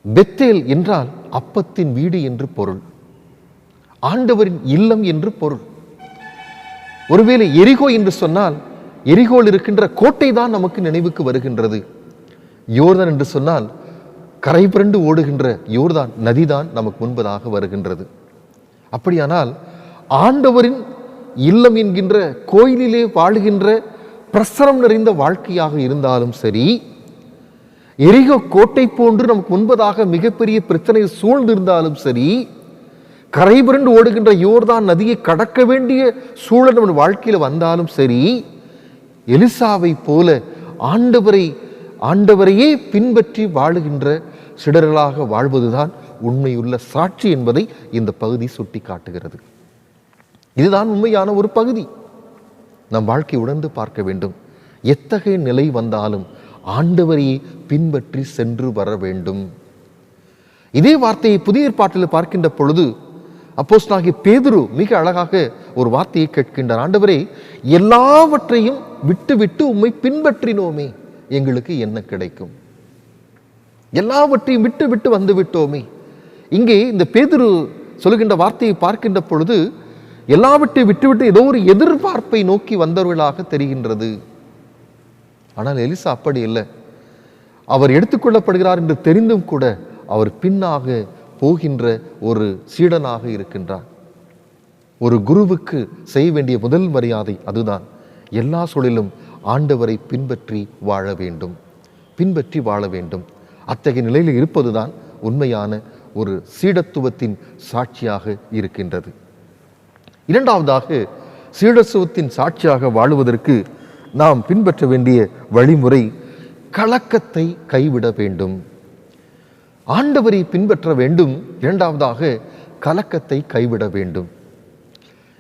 பெத்தேல் என்றால் அப்பத்தின் வீடு என்று பொருள். ஆண்டவரின் இல்லம் என்று பொருள். ஒருவேளை எரிகோ என்று சொன்னால் எரிகோல் இருக்கின்ற கோட்டை தான் நமக்கு நினைவுக்கு வருகின்றது. யோர்தான் என்று சொன்னால் கரை புரண்டு ஓடுகின்ற யோர்தான் நதிதான் நமக்கு முன்பதாக வருகின்றது. அப்படியானால் ஆண்டவரின் இல்லம் என்கின்ற கோயிலிலே வாழுகின்ற பிரசரம் நிறைந்த வாழ்க்கையாக இருந்தாலும் சரி, எரிகோ கோட்டை போன்று நமக்கு முன்பதாக மிகப்பெரிய பிரச்சனை சூழ்ந்திருந்தாலும் சரி, கரை புரண்டு ஓடுகின்ற யோர்தான் நதியை கடக்க வேண்டிய சூழல் நம்ம வாழ்க்கையில் வந்தாலும் சரி, எலிசாவை போல ஆண்டவரையே பின்பற்றி வாழுகின்ற சிடர்களாக வாழ்வதுதான் உண்மையுள்ள சாட்சி என்பதை இந்த பகுதி சுட்டி காட்டுகிறது. இதுதான் உண்மையான ஒரு பகுதி. நம் வாழ்க்கை உணர்ந்து பார்க்க வேண்டும். எத்தகைய நிலை வந்தாலும் ஆண்டவரையே பின்பற்றி சென்று வர வேண்டும். இதே வார்த்தையை புதிய ஏற்பாட்டில் பார்க்கின்ற பொழுது அப்போஸ்தலனாகிய பேதுரு மிக அழகாக ஒரு வார்த்தையை கேட்கின்றார். ஆண்டவரே, எல்லாவற்றையும் விட்டு உம்மை பின்பற்றினோமே, எங்களுக்கு என்ன கிடைக்கும்? எல்லாவற்றையும் விட்டு வந்து விட்டோமே. இங்கே இந்த பேதுரு சொல்லுகின்ற வார்த்தையை பார்க்கின்ற பொழுது எல்லாவற்றையும் விட்டு ஏதோ ஒரு எதிர்பார்ப்பை நோக்கி வந்தவர்களாக தெரிகின்றது. ஆனால் எலிசா அப்படி இல்லை. அவர் எடுத்துக்கொள்ளப்படுகிறார் என்று தெரிந்தும் கூட அவர் பின்னாக போகின்ற ஒரு சீடனாக இருக்கின்றார். ஒரு குருவுக்கு செய்ய வேண்டிய முதல் மரியாதை அதுதான். எல்லா சூழலிலும் ஆண்டவரை பின்பற்றி வாழ வேண்டும். அத்தகைய நிலையில் இருப்பதுதான் உண்மையான ஒரு சீடத்துவத்தின் சாட்சியாக இருக்கின்றது. இரண்டாவதாக, சீடத்துவத்தின் சாட்சியாக வாழுவதற்கு நாம் பின்பற்ற வேண்டிய வழிமுறை கலக்கத்தை கைவிட வேண்டும். ஆண்டவரை பின்பற்ற வேண்டும். இரண்டாவதாக கலக்கத்தை கைவிட வேண்டும்.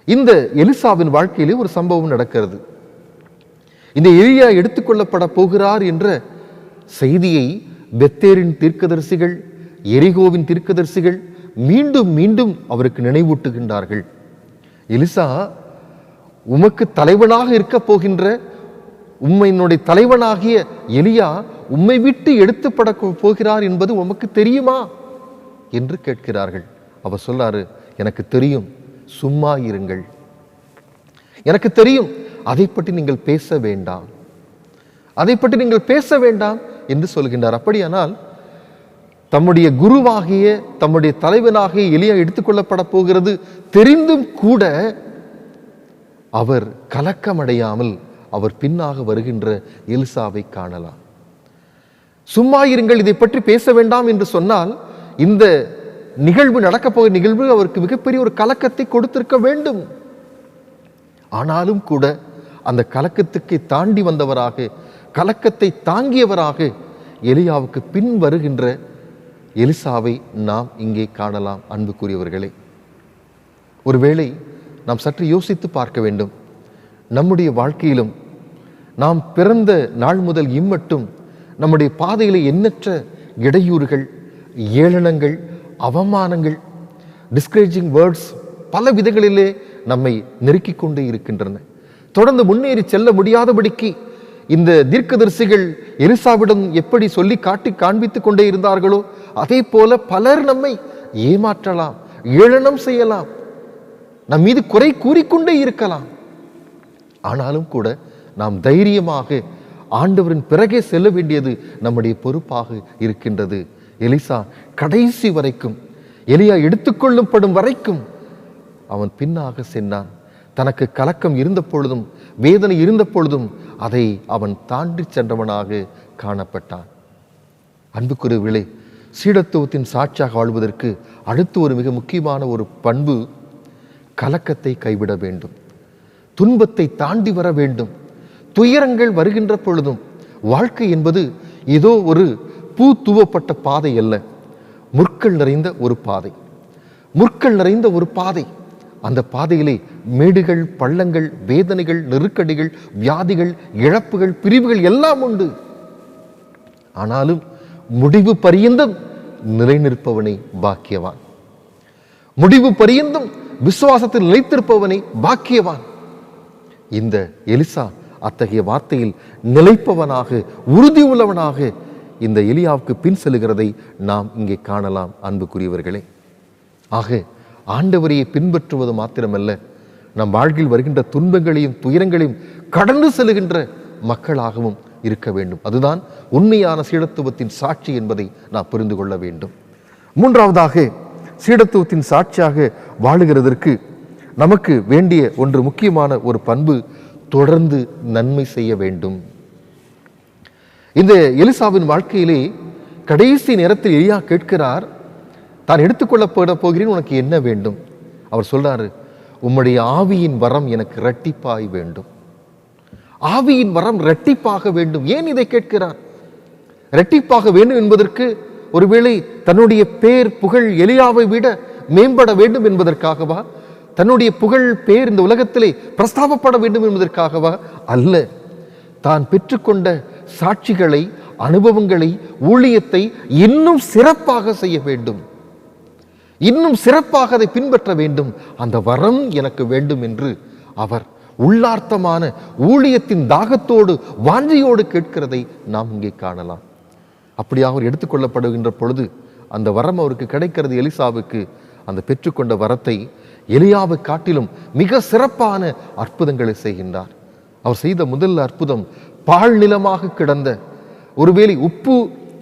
இந்த எலிசாவின் வாழ்க்கையிலே ஒரு சம்பவம் நடக்கிறது. இந்த எலியா எடுத்துக்கொள்ளப்பட போகிறார் என்ற செய்தியை பெத்தேரின் தீர்க்கதரிசிகள், எரிகோவின் தீர்க்கதரிசிகள் மீண்டும் அவருக்கு நினைவூட்டுகின்றார்கள். எலிசா, உமக்கு தலைவனாக இருக்க போகின்ற உம்மையினுடைய தலைவனாகிய எலியா உம்மை விட்டு எடுத்துப்பட போகிறார் என்பது உமக்கு தெரியுமா என்று கேட்கிறார்கள். அவர் சொல்லாரு, எனக்கு தெரியும், சும்மா இருங்கள், எனக்கு தெரியும், அதை பற்றி நீங்கள் பேச வேண்டாம் என்று சொல்கின்றார். அப்படியானால் தம்முடைய குருவாகிய தம்முடைய தலைவனாகிய எலியா எடுத்துக்கொள்ளப்பட போகிறது தெரிந்தும் கூட அவர் கலக்கமடையாமல் அவர் பின்னாக வருகின்ற எலிசாவை காணலாம். சும்மா இருங்கள், இதை பற்றி பேச வேண்டாம் என்று சொன்னால் இந்த நிகழ்வு நடக்கப் போகிற நிகழ்வு அவருக்கு மிகப்பெரிய ஒரு கலக்கத்தை கொடுத்திருக்க வேண்டும். ஆனாலும் கூட அந்த கலக்கத்துக்கு தாண்டி வந்தவராக, கலக்கத்தை தாங்கியவராக எலியாவுக்கு பின் வருகின்ற எலிசாவை நாம் இங்கே காணலாம். அன்புக்குரியவர்களே, ஒருவேளை நாம் சற்று யோசித்து பார்க்க வேண்டும். நம்முடைய வாழ்க்கையிலும் நாம் பிறந்த நாள் முதல் இம்மட்டும் நம்முடைய பாதையிலே எண்ணற்ற இடையூறுகள், ஏளனங்கள், அவமானங்கள், டிஸ்கரேஜிங் வேர்ட்ஸ் பல விதங்களிலே நம்மை நெருக்கிக் கொண்டே இருக்கின்றன. தொடர்ந்து முன்னேறி செல்ல முடியாதபடிக்கு இந்த தீர்க்கதரிசிகள் எலிசாவிடம் எப்படி சொல்லி காண்பித்துக் கொண்டே இருந்தார்களோ அதே போல பலர் நம்மை ஏமாற்றலாம், ஏளனம் செய்யலாம், நம் மீது குறை கூறிக்கொண்டே இருக்கலாம். ஆனாலும் கூட நாம் தைரியமாக ஆண்டவரின் பிறகே செல்ல வேண்டியது நம்முடைய பொறுப்பாக இருக்கின்றது. எலிசா கடைசி வரைக்கும், எலியா எடுத்துக்கொள்ளப்படும் வரைக்கும் அவன் பின்னாக சென்றான். தனக்கு கலக்கம் இருந்த பொழுதும், வேதனை இருந்த பொழுதும் அதை அவன் தாண்டி சென்றவனாக காணப்பட்டான். அன்புக்குரியவர்களே, சீடத்துவத்தின் சாட்சியாக வாழ்வதற்கு அடுத்து ஒரு மிக முக்கியமான ஒரு பண்பு கலக்கத்தை கைவிட வேண்டும். துன்பத்தை தாண்டி வர வேண்டும். துயரங்கள் வருகின்ற பொழுதும் வாழ்க்கை என்பது ஏதோ ஒரு பூ தூவப்பட்ட பாதை அல்ல, முற்கள் நிறைந்த ஒரு பாதை. அந்த பாதையிலே மேடுகள், பள்ளங்கள், வேதனைகள், நெருக்கடிகள், வியாதிகள், இழப்புகள், பிரிவுகள் எல்லாம் உண்டு. ஆனாலும் முடிவு பரியந்தம் நிலை நிற்பவனை பாக்கியவான். முடிவு பரியந்தம் விசுவாசத்தில் நிலைத்திருப்பவனை பாக்கியவான். இந்த எலிசா அத்தகைய வார்த்தையில் நிலைப்பவனாக, உறுதி உள்ளவனாக இந்த எலியாவுக்கு பின் செல்லுகிறதை நாம் இங்கே காணலாம். அன்புக்குரியவர்களே, ஆக ஆண்டவரையை பின்பற்றுவது மாத்திரமல்ல, நம் வாழ்வில் வருகின்ற துன்பங்களையும் துயரங்களையும் கடந்து செல்கின்ற மக்களாகவும் இருக்க வேண்டும். அதுதான் உண்மையான சீடத்துவத்தின் சாட்சி என்பதை நாம் புரிந்து கொள்ள வேண்டும். மூன்றாவதாக, சீடத்துவத்தின் சாட்சியாக வாழுகிறதற்கு நமக்கு வேண்டிய ஒன்று முக்கியமான ஒரு பண்பு, தொடர்ந்து நன்மை செய்ய வேண்டும். இந்த எலிசாவின் வாழ்க்கையிலே கடைசி நேரத்தில் எலியா கேட்கிறார், தான் எடுத்துக்கொள்ளப்பட போகிறேன், உனக்கு என்ன வேண்டும்? அவர் சொல்றாரு, உம்முடைய ஆவியின் வரம் எனக்கு இரட்டிப்பாய் வேண்டும். ஆவியின் வரம் இரட்டிப்பாக வேண்டும். ஏன் இதை கேட்கிறார்? இரட்டிப்பாக வேண்டும் என்பதற்கு ஒருவேளை தன்னுடைய பேர் புகழ் எலியாவை விட மேம்பட வேண்டும் என்பதற்காகவா? தன்னுடைய புகழ் பேர் இந்த உலகத்திலே பிரஸ்தாபப்பட வேண்டும் என்பதற்காகவா? அல்ல. தான் பெற்றுக்கொண்ட சாட்சிகளை, அனுபவங்களை, ஊழியத்தை இன்னும் சிறப்பாக செய்ய வேண்டும், இன்னும் சிறப்பாக அதை பின்பற்ற வேண்டும். அந்த வரம் எனக்கு வேண்டும் என்று அவர் உள்ளார்த்தமான ஊழியத்தின் தாகத்தோடு வாஞ்சையோடு கேட்கிறதை நாம் இங்கே காணலாம். அப்படியாக அவர் எடுத்துக்கொள்ளப்படுகின்ற பொழுது அந்த வரம் அவருக்கு கிடைக்கிறது. எலிசாவுக்கு அந்த பெற்றுக்கொண்ட வரத்தை எலியாவை காட்டிலும் மிக சிறப்பான அற்புதங்களை செய்கின்றார். அவர் செய்த முதல் அற்புதம், பாழ் நிலமாக கிடந்த, ஒருவேளை உப்பு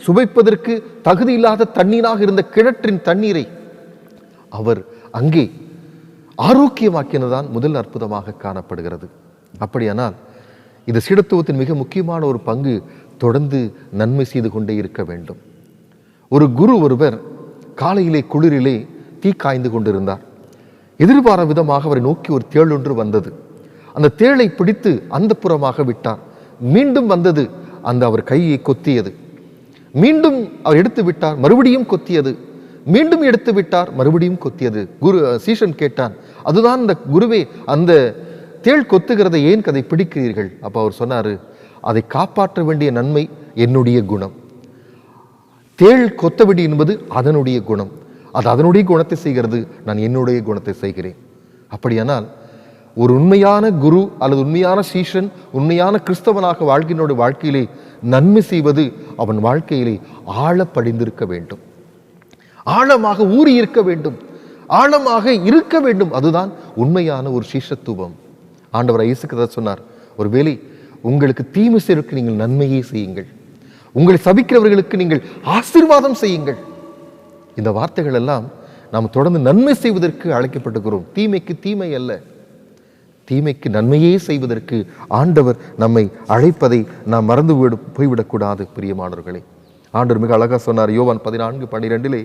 சுவைப்பதற்கு தகுதி இல்லாத தண்ணீராக இருந்த கிணற்றின் தண்ணீரை அவர் அங்கே ஆரோக்கியமாக்கினதான் முதல் அற்புதமாக காணப்படுகிறது. அப்படியானால் இந்த சீடத்துவத்தின் மிக முக்கியமான ஒரு பங்கு, தொடர்ந்து நன்மை செய்து கொண்டே இருக்க வேண்டும். ஒரு குரு ஒருவர் காலையிலே குளிரிலே தீ காய்ந்து கொண்டிருந்தார். எதிர்பாராத விதமாக அவரை நோக்கி ஒரு தேள் ஒன்று வந்தது. அந்த தேளை பிடித்து அந்த புறமாக விட்டார். மீண்டும் வந்தது, அந்த அவர் கையை கொத்தியது. மீண்டும் அவர் எடுத்து விட்டார், மறுபடியும் கொத்தியது. மீண்டும் எடுத்து விட்டார், மறுபடியும் கொத்தியது. சீஷன் கேட்டான், அதுதான் அந்த குருவே, அந்த தேள் கொத்துகிறதை ஏன் அதை பிடிக்கிறீர்கள்? அப்ப அவர் சொன்னாரு, அதை காப்பாற்ற வேண்டிய நன்மை என்னுடைய குணம், தேள் கொத்தவிடி என்பது அதனுடைய குணம், அது அதனுடைய குணத்தை செய்கிறது, நான் என்னுடைய குணத்தை செய்கிறேன். அப்படியானால் ஒரு உண்மையான குரு அல்லது உண்மையான சீஷன், உண்மையான கிறிஸ்தவனாக வாழ்க்கையினோட வாழ்க்கையிலே நன்மை செய்வது அவன் வாழ்க்கையிலே ஆழ படிந்திருக்க வேண்டும், ஆழமாக ஊறி இருக்க வேண்டும், ஆழமாக இருக்க வேண்டும். அதுதான் உண்மையான ஒரு சீஷத்துவம். ஆண்டவர் இயேசு கிறிஸ்து சொன்னார், ஒருவேளை உங்களுக்கு தீமை செய்வதற்கு நீங்கள் நன்மையே செய்யுங்கள், உங்களை சபிக்கிறவர்களுக்கு நீங்கள் ஆசீர்வாதம் செய்யுங்கள். இந்த வார்த்தைகள் எல்லாம் நாம் தொடர்ந்து நன்மை செய்வதற்கு அழைக்கப்பட்டிருக்கிறோம். தீமைக்கு தீமை அல்ல, தீமைக்கு நன்மையே செய்வதற்கு ஆண்டவர் நம்மை அழைப்பதை நாம் மறந்து போய்விடக்கூடாது. பிரியமானவர்களே, ஆண்டவர் மிக அழகா சொன்னார். யோவான் 14:12,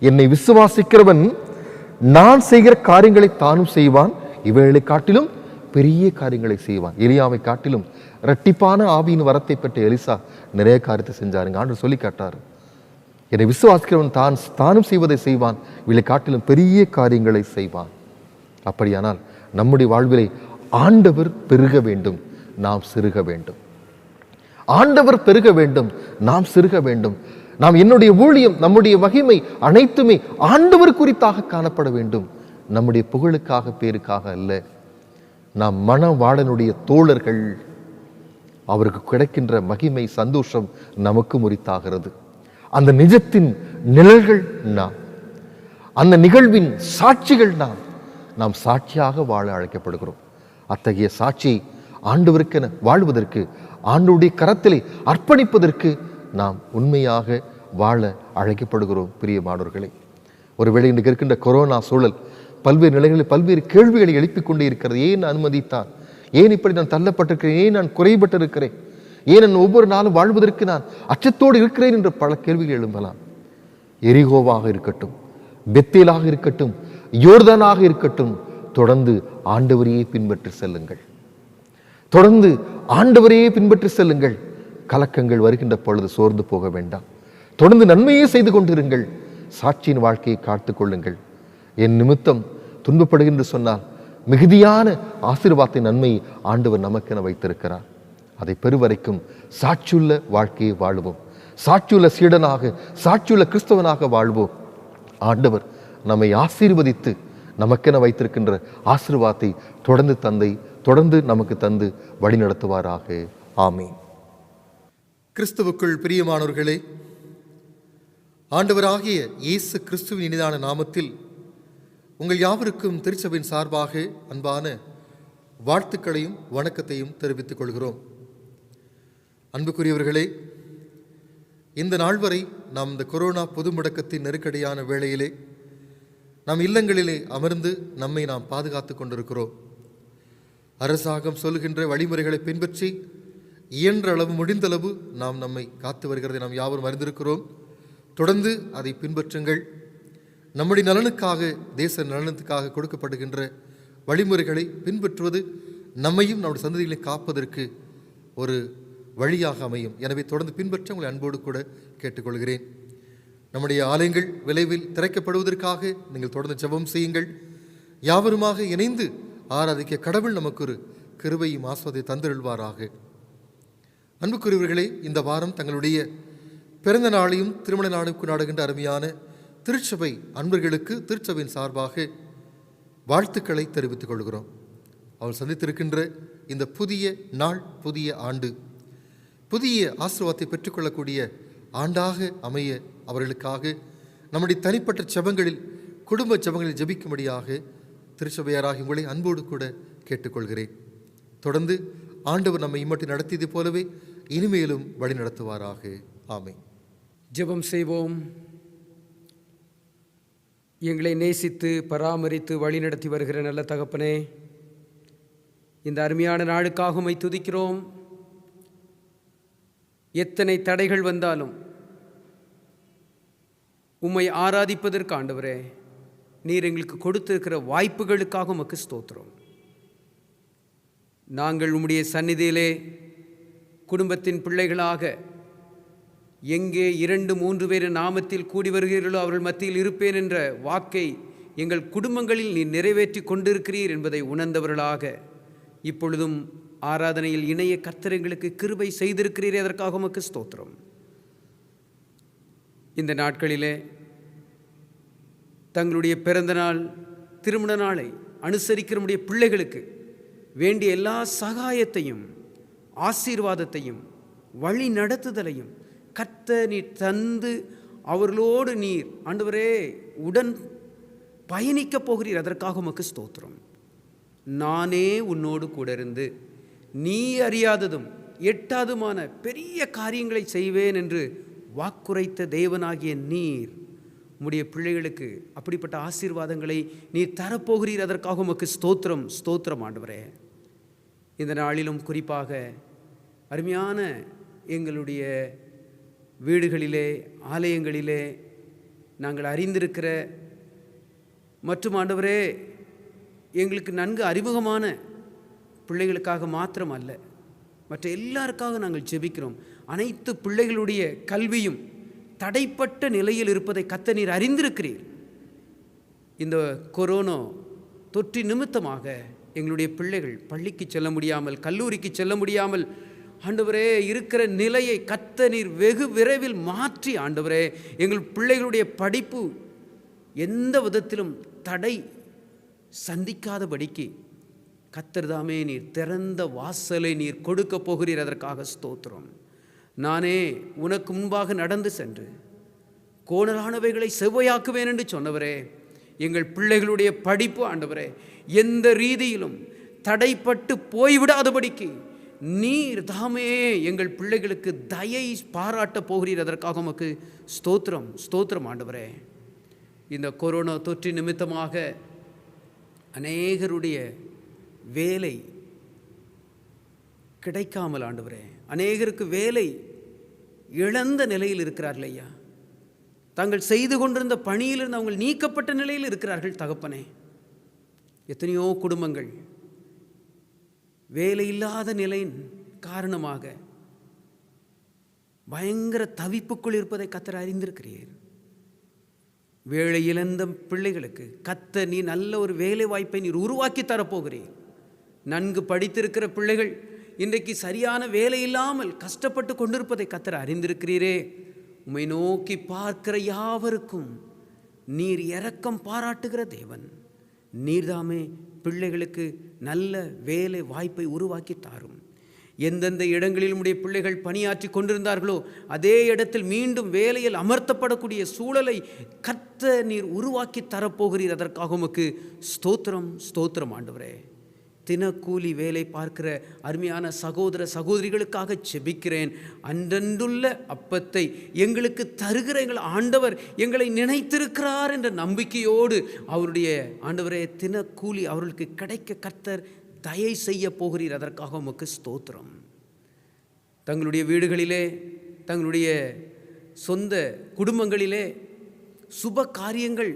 என்னை விசுவாசிக்கிறவன் நான் செய்கிற காரியங்களை தானும் செய்வான், இவைகளை காட்டிலும் பெரிய காரியங்களை செய்வான். எலியாவை காட்டிலும் இரட்டிப்பான ஆவியின் வரத்தை பெற்ற எலிசா நிறைய காரியத்தை செஞ்சாருங்க. ஆண்டவர் சொல்லி காட்டாரு, என்னை விசுவாசிக்கிறவன் தானும் செய்வதை செய்வான், இவளை காட்டிலும் பெரிய காரியங்களை செய்வான். அப்படியானால் நம்முடைய வாழ்விலே ஆண்டவர் பெருக வேண்டும், நாம் சிறுக வேண்டும். ஆண்டவர் பெருக வேண்டும், நாம் சிறுக வேண்டும். நாம் என்னுடைய ஊழியம், நம்முடைய மகிமை அனைத்துமே ஆண்டவர் குறித்தாக காணப்பட வேண்டும், நம்முடைய புகழுக்காக பேருக்காக அல்ல. நாம் மணவாளனுடைய தோழர்கள், அவருக்கு கிடைக்கின்ற மகிமை சந்தோஷம் நமக்கு உரித்தாகிறது. அந்த நிஜத்தின் நிழல்கள் நாம், அந்த நிகழ்வின் சாட்சிகள் நாம் சாட்சியாக வாழ அழைக்கப்படுகிறோம். அத்தகைய சாட்சியை ஆண்டவருக்கென வாழ்வதற்கு, ஆண்டவருடைய கரத்திலே அர்ப்பணிப்பதற்கு நாம் உண்மையாக வாழ அழைக்கப்படுகிறோம். பிரியமானவர்களே, ஒருவேளை இன்றைக்கு இருக்கின்ற கொரோனா சூழல் பல்வேறு நிலைகளில் பல்வேறு கேள்விகளை எழுப்பிக் கொண்டே இருக்கிறது. ஏன் அனுமதித்தான்? ஏன் இப்படி நான் தள்ளப்பட்டிருக்கிறேன்? ஏன் நான் குறைபட்டிருக்கிறேன்? ஏன் நான் ஒவ்வொரு நாளும் வாழ்வதற்கு நான் அச்சத்தோடு இருக்கிறேன் என்று பல கேள்விகள் எழும்பலாம். எரிகோவாக இருக்கட்டும், பெத்தேலாக இருக்கட்டும், யோர்தானாக இருக்கட்டும், தொடர்ந்து ஆண்டவரையே பின்பற்றி செல்லுங்கள், தொடர்ந்து ஆண்டவரையே பின்பற்றி செல்லுங்கள். கலக்கங்கள் வருகின்ற பொழுது சோர்ந்து போக வேண்டாம், தொடர்ந்து நன்மையே செய்து கொண்டிருங்கள். சாட்சியின் வாழ்க்கையை காத்துக் கொள்ளுங்கள். என் நிமித்தம் துன்பப்படுகின்ற சொன்னால் மிகுதியான ஆசீர்வாதத்தின் நன்மையை ஆண்டவர் நமக்கென வைத்திருக்கிறார். அதை பெறுவரைக்கும் சாட்சியுள்ள வாழ்க்கையை வாழுவோம், சாட்சியுள்ள சீடனாக, சாட்சியுள்ள கிறிஸ்தவனாக வாழ்வோம். ஆண்டவர் நம்மை ஆசீர்வதித்து நமக்கென வைத்திருக்கின்ற ஆசீர்வாதத்தை தொடர்ந்து நமக்கு தந்து வழி நடத்துவாராக. ஆமீன். கிறிஸ்துவுக்குள் பிரியமானவர்களே, ஆண்டவராகிய இயேசு கிறிஸ்துவின் இனிதான நாமத்தில் உங்கள் யாவருக்கும் திருச்சபையின் சார்பாக அன்பான வாழ்த்துக்களையும் வணக்கத்தையும் தெரிவித்துக் கொள்கிறோம். அன்புக்குரியவர்களே, இந்த நாள் வரை நாம் இந்த கொரோனா பொது முடக்கத்தின் நெருக்கடியான வேளையிலே நம் இல்லங்களிலே அமர்ந்து நம்மை நாம் பாதுகாத்து கொண்டிருக்கிறோம். அரசாங்கம் சொல்லுகின்ற வழிமுறைகளை பின்பற்றி இயன்ற அளவு முடிந்தளவு நாம் நம்மை காத்து வருகிறதை நாம் யாவரும் அறிந்திருக்கிறோம். தொடர்ந்து அதை பின்பற்றுங்கள். நம்முடைய நலனுக்காக, தேச நலனுக்காக கொடுக்கப்படுகின்ற வழிமுறைகளை பின்பற்றுவது நம்மையும் நம்முடைய சந்ததிகளை காப்பதற்கு ஒரு வழியாக அமையும். எனவே தொடர்ந்து பின்பற்ற உங்களை அன்போடு கூட கேட்டுக்கொள்கிறேன். நம்முடைய ஆலயங்கள் விரைவில் திறக்கப்படுவதற்காக நீங்கள் தொடர்ந்து ஜெபம் செய்யுங்கள். யாவருமாக இணைந்து ஆராதிக்க கடவுள் நமக்கு ஒரு கிருபையும் ஆஸ்வாதை தந்தருள்வாராக. அன்புக்குரியவர்களே, இந்த வாரம் தங்களுடைய பிறந்த நாளையும் திருமண நாளையும் கொண்டாடுகின்ற அருமையான திருச்சபை அன்பர்களுக்கு திருச்சபையின் சார்பாக வாழ்த்துக்களை தெரிவித்துக் கொள்கிறோம். அவர் சந்தித்திருக்கின்ற இந்த புதிய நாள், புதிய ஆண்டு, புதிய ஆசீர்வாதத்தை பெற்றுக்கொள்ளக்கூடிய ஆண்டாக அமைய அவர்களுக்காக நம்முடைய தனிப்பட்ட ஜெபங்களில், குடும்ப ஜெபங்களில் ஜெபிக்கும்படியாக திருச்சபையாராக உங்களை அன்போடு கூட கேட்டுக்கொள்கிறேன். தொடர்ந்து ஆண்டவர் நம்மை இம்மட்டு நடத்தியது போலவே இனிமேலும் வழி நடத்துவாராக. ஆமென். ஜெபம் செய்வோம். எங்களை நேசித்து பராமரித்து வழிநடத்தி வருகிற நல்ல தகப்பனே, இந்த அருமையான நாளுக்காக உம்மை துதிக்கிறோம். எத்தனை தடைகள் வந்தாலும் உம்மை ஆராதிப்பதற்கு ஆண்டவரே, நீர் எங்களுக்கு கொடுத்திருக்கிற வாய்ப்புகளுக்காக உமக்கு ஸ்தோத்திரம். நாங்கள் உம்முடைய சந்நிதியிலே குடும்பத்தின் பிள்ளைகளாக எங்கே 2-3 பேர் நாமத்தில் கூடி வருகிறீர்களோ அவர்கள் மத்தியில் இருப்பேன் என்ற வாக்கை எங்கள் குடும்பங்களில் நீ நிறைவேற்றி கொண்டிருக்கிறீர் என்பதை உணர்ந்தவர்களாக இப்பொழுதும் ஆராதனையில் இணைய கர்த்தர் எங்களுக்கு கிருபை செய்திருக்கிறீரே, அதற்காக உமக்கு ஸ்தோத்திரம். இந்த நாட்களிலே தங்களுடைய பிறந்த நாள், திருமண நாளை அனுசரிக்கிற நம்முடைய பிள்ளைகளுக்கு வேண்டிய எல்லா சகாயத்தையும் ஆசீர்வாதத்தையும் வழி நடத்துதலையும் கர்த்தர் நீர் தந்து அவர்களோடு நீர் ஆண்டவரே உடன் பயணிக்கப் போகிறீர். அதற்காக உமக்கு ஸ்தோத்திரம். நானே உன்னோடு கூட இருந்து நீ அறியாததும் எட்டாதுமான பெரிய காரியங்களை செய்வேன் என்று வாக்குரைத்த தேவனாகிய நீர் உம்முடைய பிள்ளைகளுக்கு அப்படிப்பட்ட ஆசீர்வாதங்களை நீர் தரப்போகிறீர். அதற்காக உமக்கு ஸ்தோத்திரம், ஸ்தோத்திரம் ஆண்டவரே. இந்த நாளிலும் குறிப்பாக அருமையான எங்களுடைய வீடுகளிலே, ஆலயங்களிலே நாங்கள் அறிந்திருக்கிற மற்றும் ஆண்டவரே எங்களுக்கு நன்கு அறிமுகமான பிள்ளைகளுக்காக மாத்திரம் அல்ல, மற்ற எல்லாருக்காக நாங்கள் ஜெபிக்கிறோம். அனைத்து பிள்ளைகளுடைய கல்வியும் தடைப்பட்ட நிலையில் இருப்பதை கர்த்தர் நீர் அறிந்திருக்கிறீர். இந்த கொரோனா தொற்று நிமித்தமாக எங்களுடைய பிள்ளைகள் பள்ளிக்கு செல்ல முடியாமல், கல்லூரிக்கு செல்ல முடியாமல் ஆண்டவரே இருக்கிற நிலையை கர்த்தர் நீர் வெகு விரைவில் மாற்றி ஆண்டவரே எங்கள் பிள்ளைகளுடைய படிப்பு எந்த விதத்திலும் தடை சந்திக்காதபடிக்கு கர்த்தர் தாமே நீர் திறந்த வாசலை நீர் கொடுக்க போகிறீர். அதற்காக ஸ்தோத்திரம். நானே உனக்கு முன்பாக நடந்து சென்று கோணலானவைகளை செவ்வையாக்குவேன் என்று சொன்னவரே, எங்கள் பிள்ளைகளுடைய படிப்பு ஆண்டவரே எந்த ரீதியிலும் தடைப்பட்டு போய்விடாதபடிக்கு நீர் தாமே எங்கள் பிள்ளைகளுக்கு தயை பாராட்ட போகிறீர். அதற்காக உமக்கு ஸ்தோத்திரம், ஸ்தோத்திரம் ஆண்டவரே. இந்த கொரோனா தொற்று நிமித்தமாக அநேகருடைய வேலை கிடைக்காமல் ஆண்டவரே, அநேகருக்கு வேலை இழந்த நிலையில் இருக்கிறார்கள் ஐயா. தாங்கள் செய்து கொண்டிருந்த பணியிலிருந்து அவங்க நீக்கப்பட்ட நிலையில் இருக்கிறார்கள் தகப்பனே. எத்தனையோ குடும்பங்கள் வேலை இல்லாத நிலையின் காரணமாக பயங்கர தவிப்புக்குள் இருப்பதை கர்த்தர் அறிந்திருக்கிறீர். வேலை இழந்த பிள்ளைகளுக்கு கர்த்தர் நீ நல்ல ஒரு வேலை வாய்ப்பை நீர் உருவாக்கி தரப்போகிறீர். நன்கு படித்திருக்கிற பிள்ளைகள் இன்றைக்கு சரியான வேலை இல்லாமல் கஷ்டப்பட்டு கொண்டிருப்பதை கர்த்தர் அறிந்திருக்கிறீரே. உம்மை நோக்கி பார்க்கிற யாவருக்கும் நீர் இரக்கம் பாராட்டுகிற தேவன். நீர்தாமே பிள்ளைகளுக்கு நல்ல வேலை வாய்ப்பை உருவாக்கி தாரும். எந்தெந்த இடங்களில் உம்முடைய பிள்ளைகள் பணியாற்றி கொண்டிருந்தார்களோ அதே இடத்தில் மீண்டும் வேலையில் அமர்த்தப்படக்கூடிய சூழலை கர்த்தர் நீர் உருவாக்கி தரப்போகிறீர். அதற்காக உமக்கு ஸ்தோத்திரம், ஸ்தோத்திரம் ஆண்டவரே. தினக்கூலி வேலை பார்க்கிற அருமையான சகோதர சகோதரிகளுக்காக செபிக்கிறேன். அன்றன்றுள்ள அப்பத்தை எங்களுக்கு தருகிற எங்கள் ஆண்டவர் எங்களை நினைத்திருக்கிறார் என்ற நம்பிக்கையோடு அவருடைய ஆண்டவரே தினக்கூலி அவர்களுக்கு கிடைக்க கர்த்தர் தயை செய்ய போகிறீர். அதற்காக உமக்கு ஸ்தோத்திரம். தங்களுடைய வீடுகளிலே, தங்களுடைய சொந்த குடும்பங்களிலே சுப காரியங்கள்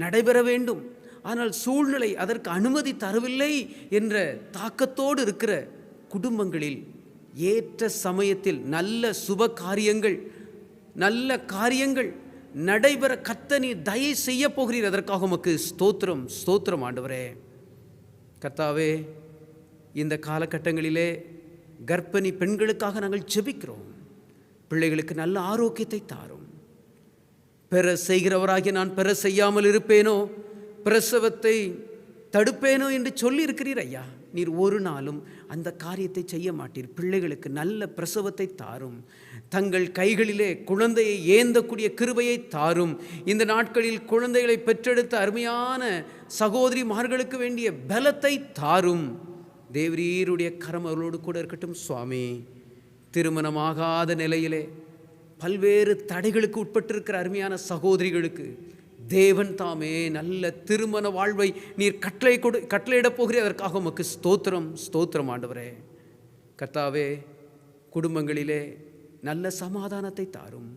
நடைபெற வேண்டும், ஆனால் சூழ்நிலை அதற்கு அனுமதி தரவில்லை என்ற தாக்கத்தோடு இருக்கிற குடும்பங்களில் ஏற்ற சமயத்தில் நல்ல சுப காரியங்கள், நல்ல காரியங்கள் நடைபெற கர்த்தர் நீர் தயை செய்ய போகிறீர். அதற்காக உமக்கு ஸ்தோத்திரம், ஸ்தோத்திரம் ஆண்டவரே. கர்த்தாவே, இந்த காலகட்டங்களிலே கர்ப்பிணி பெண்களுக்காக நாங்கள் ஜெபிக்கிறோம். பிள்ளைகளுக்கு நல்ல ஆரோக்கியத்தை தாரும். பெற செய்கிறவராகி நான் பெற செய்யாமல் இருப்பேனோ, பிரசவத்தை தடுப்பேனோ என்று சொல்லி இருக்கிறீர் ஐயா. நீர் ஒரு நாளும் அந்த காரியத்தை செய்ய மாட்டீர். பிள்ளைகளுக்கு நல்ல பிரசவத்தை தாரும். தங்கள் கைகளிலே குழந்தையை ஏந்தக்கூடிய கிருபையை தாரும். இந்த நாட்களில் குழந்தைகளை பெற்றெடுத்த அருமையான சகோதரிமார்களுக்கு வேண்டிய பலத்தை தாரும். தேவரீருடைய கரம் அவர்களோடு கூட இருக்கட்டும் சுவாமி. திருமணமாகாத நிலையிலே பல்வேறு தடைகளுக்கு உட்பட்டிருக்கிற அருமையான சகோதரிகளுக்கு தேவன் தாமே நல்ல திருமண வாழ்வை நீர் கட்டளையிடப் போகிறீர். அதற்காக உமக்கு ஸ்தோத்திரம், ஸ்தோத்திரம் ஆண்டவரே. கர்த்தாவே, குடும்பங்களிலே நல்ல சமாதானத்தை தாரும்.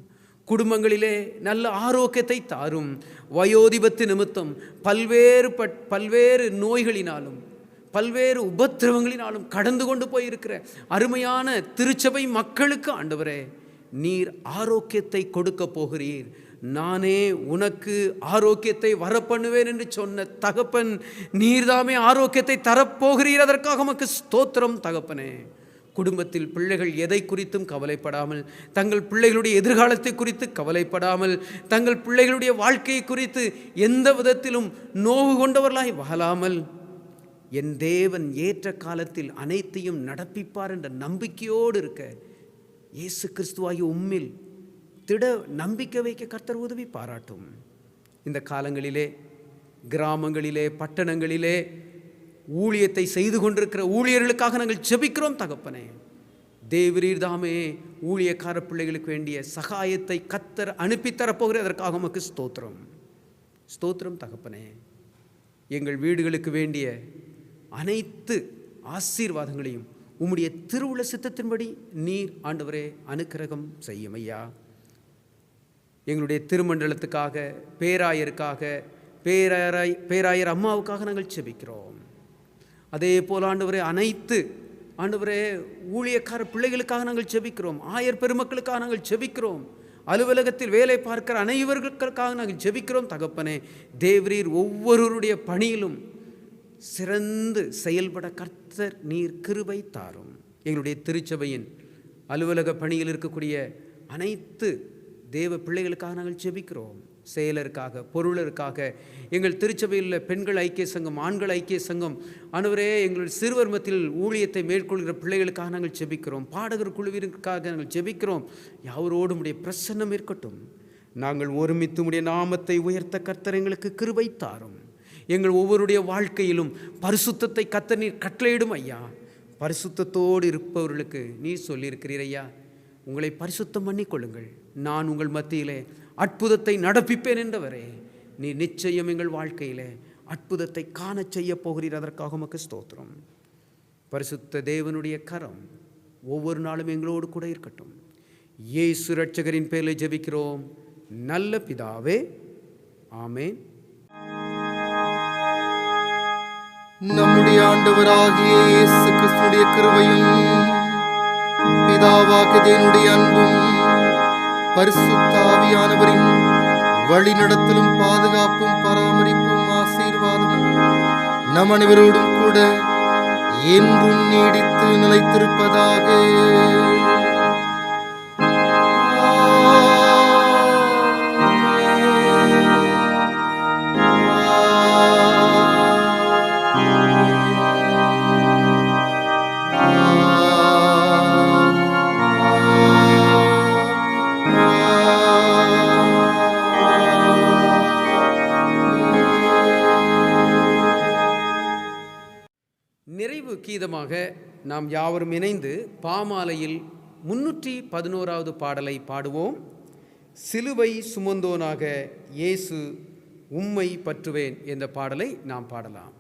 குடும்பங்களிலே நல்ல ஆரோக்கியத்தை தாரும். வயோதிபத்து நிமித்தம் பல்வேறு நோய்களினாலும் பல்வேறு உபத்திரவங்களினாலும் கடந்து கொண்டு போயிருக்கிற அருமையான திருச்சபை மக்களுக்கு ஆண்டவரே நீர் ஆரோக்கியத்தை கொடுக்க போகிறீர். நானே உனக்கு ஆரோக்கியத்தை வரப்பண்ணுவேன் என்று சொன்ன தகப்பன் நீர்தாமே ஆரோக்கியத்தை தரப்போகிறீர். அதற்காக உமக்கு ஸ்தோத்திரம் தகப்பனே. குடும்பத்தில் பிள்ளைகள் எதை குறித்தும் கவலைப்படாமல், தங்கள் பிள்ளைகளுடைய எதிர்காலத்தை குறித்து கவலைப்படாமல், தங்கள் பிள்ளைகளுடைய வாழ்க்கையை குறித்து எந்த விதத்திலும் நோவு கொண்டவர்களாய் வாழாமல், என் தேவன் ஏற்ற காலத்தில் அனைத்தையும் நடப்பிப்பார் என்ற நம்பிக்கையோடு இருக்க இயேசு கிறிஸ்துவாகிய உம்மில் திட நம்பிக்கை வைக்க கர்த்தர் உதவி பாராட்டும். இந்த காலங்களிலே கிராமங்களிலே பட்டணங்களிலே ஊழியத்தை செய்து கொண்டிருக்கிற ஊழியர்களுக்காக நாங்கள் ஜெபிக்கிறோம் தகப்பனே. தேவரீர் தாமே ஊழியக்கார பிள்ளைகளுக்கு வேண்டிய சகாயத்தை கர்த்தர் அனுப்பித்தரப்போகிற அதற்காக உமக்கு ஸ்தோத்திரம், ஸ்தோத்திரம் தகப்பனே. எங்கள் வீடுகளுக்கு வேண்டிய அனைத்து ஆசீர்வாதங்களையும் உம்முடைய திருவுள சித்தத்தின்படி நீர் ஆண்டவரே அனுக்கிரகம் செய்யும் ஐயா. எங்களுடைய திருமண்டலத்துக்காக, பேராயருக்காக, பேராயர் அம்மாவுக்காக நாங்கள் செபிக்கிறோம். அதே போல் ஆண்டவரே அனைத்து ஆண்டவரே ஊழியக்கார பிள்ளைகளுக்காக நாங்கள் செபிக்கிறோம். ஆயர் பெருமக்களுக்காக நாங்கள் செபிக்கிறோம். அலுவலகத்தில் வேலை பார்க்கிற அனைவர்களுக்காக நாங்கள் ஜெபிக்கிறோம் தகப்பனே. தேவரீர் ஒவ்வொருவருடைய பணியிலும் சிறந்து செயல்பட கர்த்தர் நீர் கிருபை தாரும். எங்களுடைய திருச்சபையின் அலுவலக பணியில் இருக்கக்கூடிய அனைத்து தேவ பிள்ளைகளுக்காக நாங்கள் ஜெபிக்கிறோம். செயலருக்காக, பொருளருக்காக, எங்கள் திருச்சபையில் உள்ள பெண்கள் ஐக்கிய சங்கம், ஆண்கள் ஐக்கிய சங்கம், ஆண்டவரே எங்களுடைய சிறுவர் மத்தியில் ஊழியத்தை மேற்கொள்கிற பிள்ளைகளுக்காக நாங்கள் ஜெபிக்கிறோம். பாடகர் குழுவிற்காக நாங்கள் ஜெபிக்கிறோம். யாவரோடும் உடைய பிரசன்னம் இருக்கட்டும். நாங்கள் ஒருமித்து உடைய நாமத்தை உயர்த்த கர்த்தர் எங்களுக்கு கிருபை தாரும். எங்கள் ஒவ்வொருடைய வாழ்க்கையிலும் பரிசுத்தத்தை கர்த்தர் நீர் கட்டளையிடும் ஐயா. பரிசுத்தத்தோடு இருப்பவர்களுக்கு நீர் சொல்லியிருக்கிறீர் ஐயா, உங்களை பரிசுத்தம் பண்ணிக்கொள்ளுங்கள், நான் உங்கள் மத்தியிலே அற்புதத்தை நடப்பிப்பேன் என்றவரே. நீ நிச்சயம் எங்கள் வாழ்க்கையிலே அற்புதத்தை காண செய்ய போகிறீர். அதற்காக உமக்கு ஸ்தோத்திரம். பரிசுத்த தேவனுடைய கரம் ஒவ்வொரு நாளும் எங்களோடு கூட இருக்கட்டும். இயேசு இரட்சகரின் பேரில் ஜெபிக்கிறோம் நல்ல பிதாவே, ஆமேன். நம்முடைய ஆண்டவராகிய இயேசு கிறிஸ்துவின் கிருபையும் பிதாவாகிய தேவனுடைய அன்பும் பரிசுத்த ஆவியானவரின் வழிநடத்தலும் பாதுகாப்பும் பராமரிப்பும் ஆசீர்வாதமும் நம் அனைவரோடும் கூட என்றும் நீடித்து நிலைத்திருப்பதாக. இவ்விதமாக நாம் யாவரும் இணைந்து பாமாலையில் 311வது பாடலை பாடுவோம். சிலுவை சுமந்தோனாக இயேசு உம்மை பற்றுவேன் என்ற பாடலை நாம் பாடலாம்.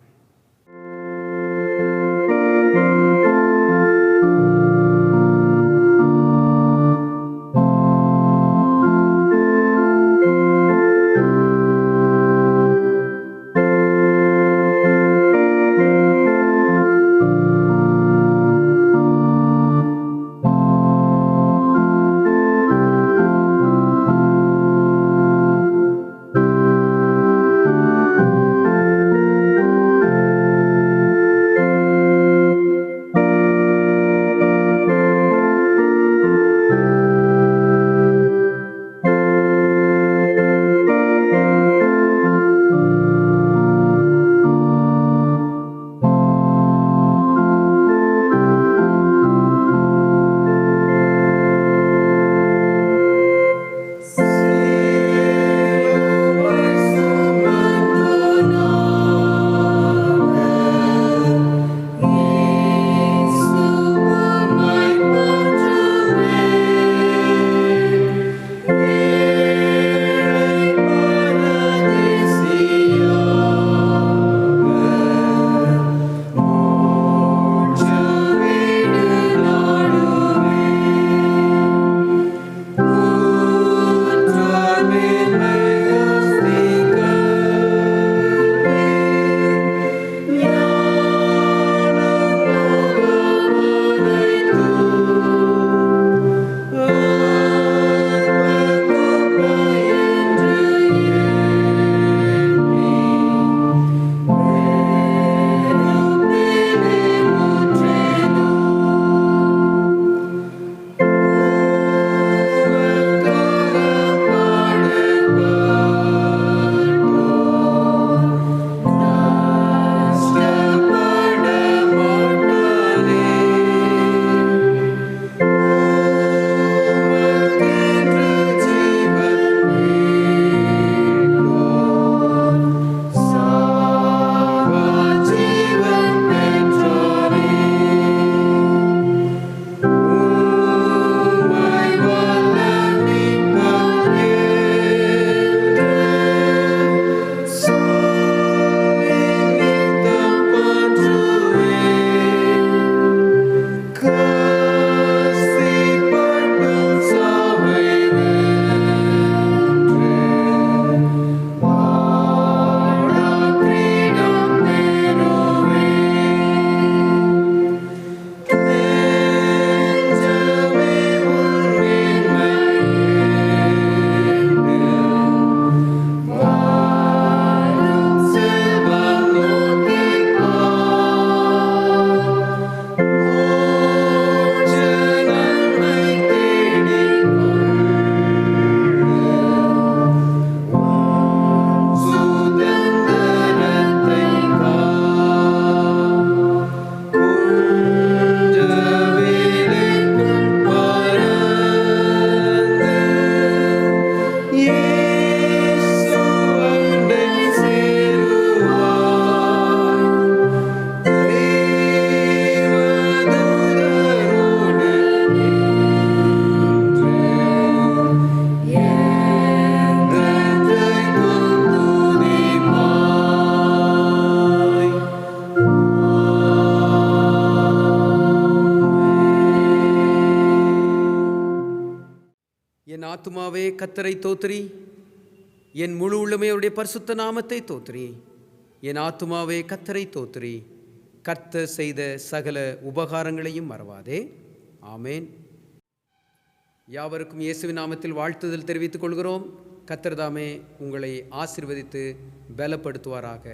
என் ஆத்துமாவே கர்த்தரை தோத்திரி, என் முழு உள்ளமே அவருடைய பரிசுத்த நாமத்தை தோத்திரி. என் ஆத்துமாவே கர்த்தரை தோத்திரி, கர்த்தர் செய்த சகல உபகாரங்களையும் மறவாதே. ஆமேன். யாவருக்கும் இயேசுவின் நாமத்தில் வாழ்த்துதல் தெரிவித்துக் கொள்கிறோம். கர்த்தர் தாமே உங்களை ஆசீர்வதித்து பலப்படுத்துவாராக.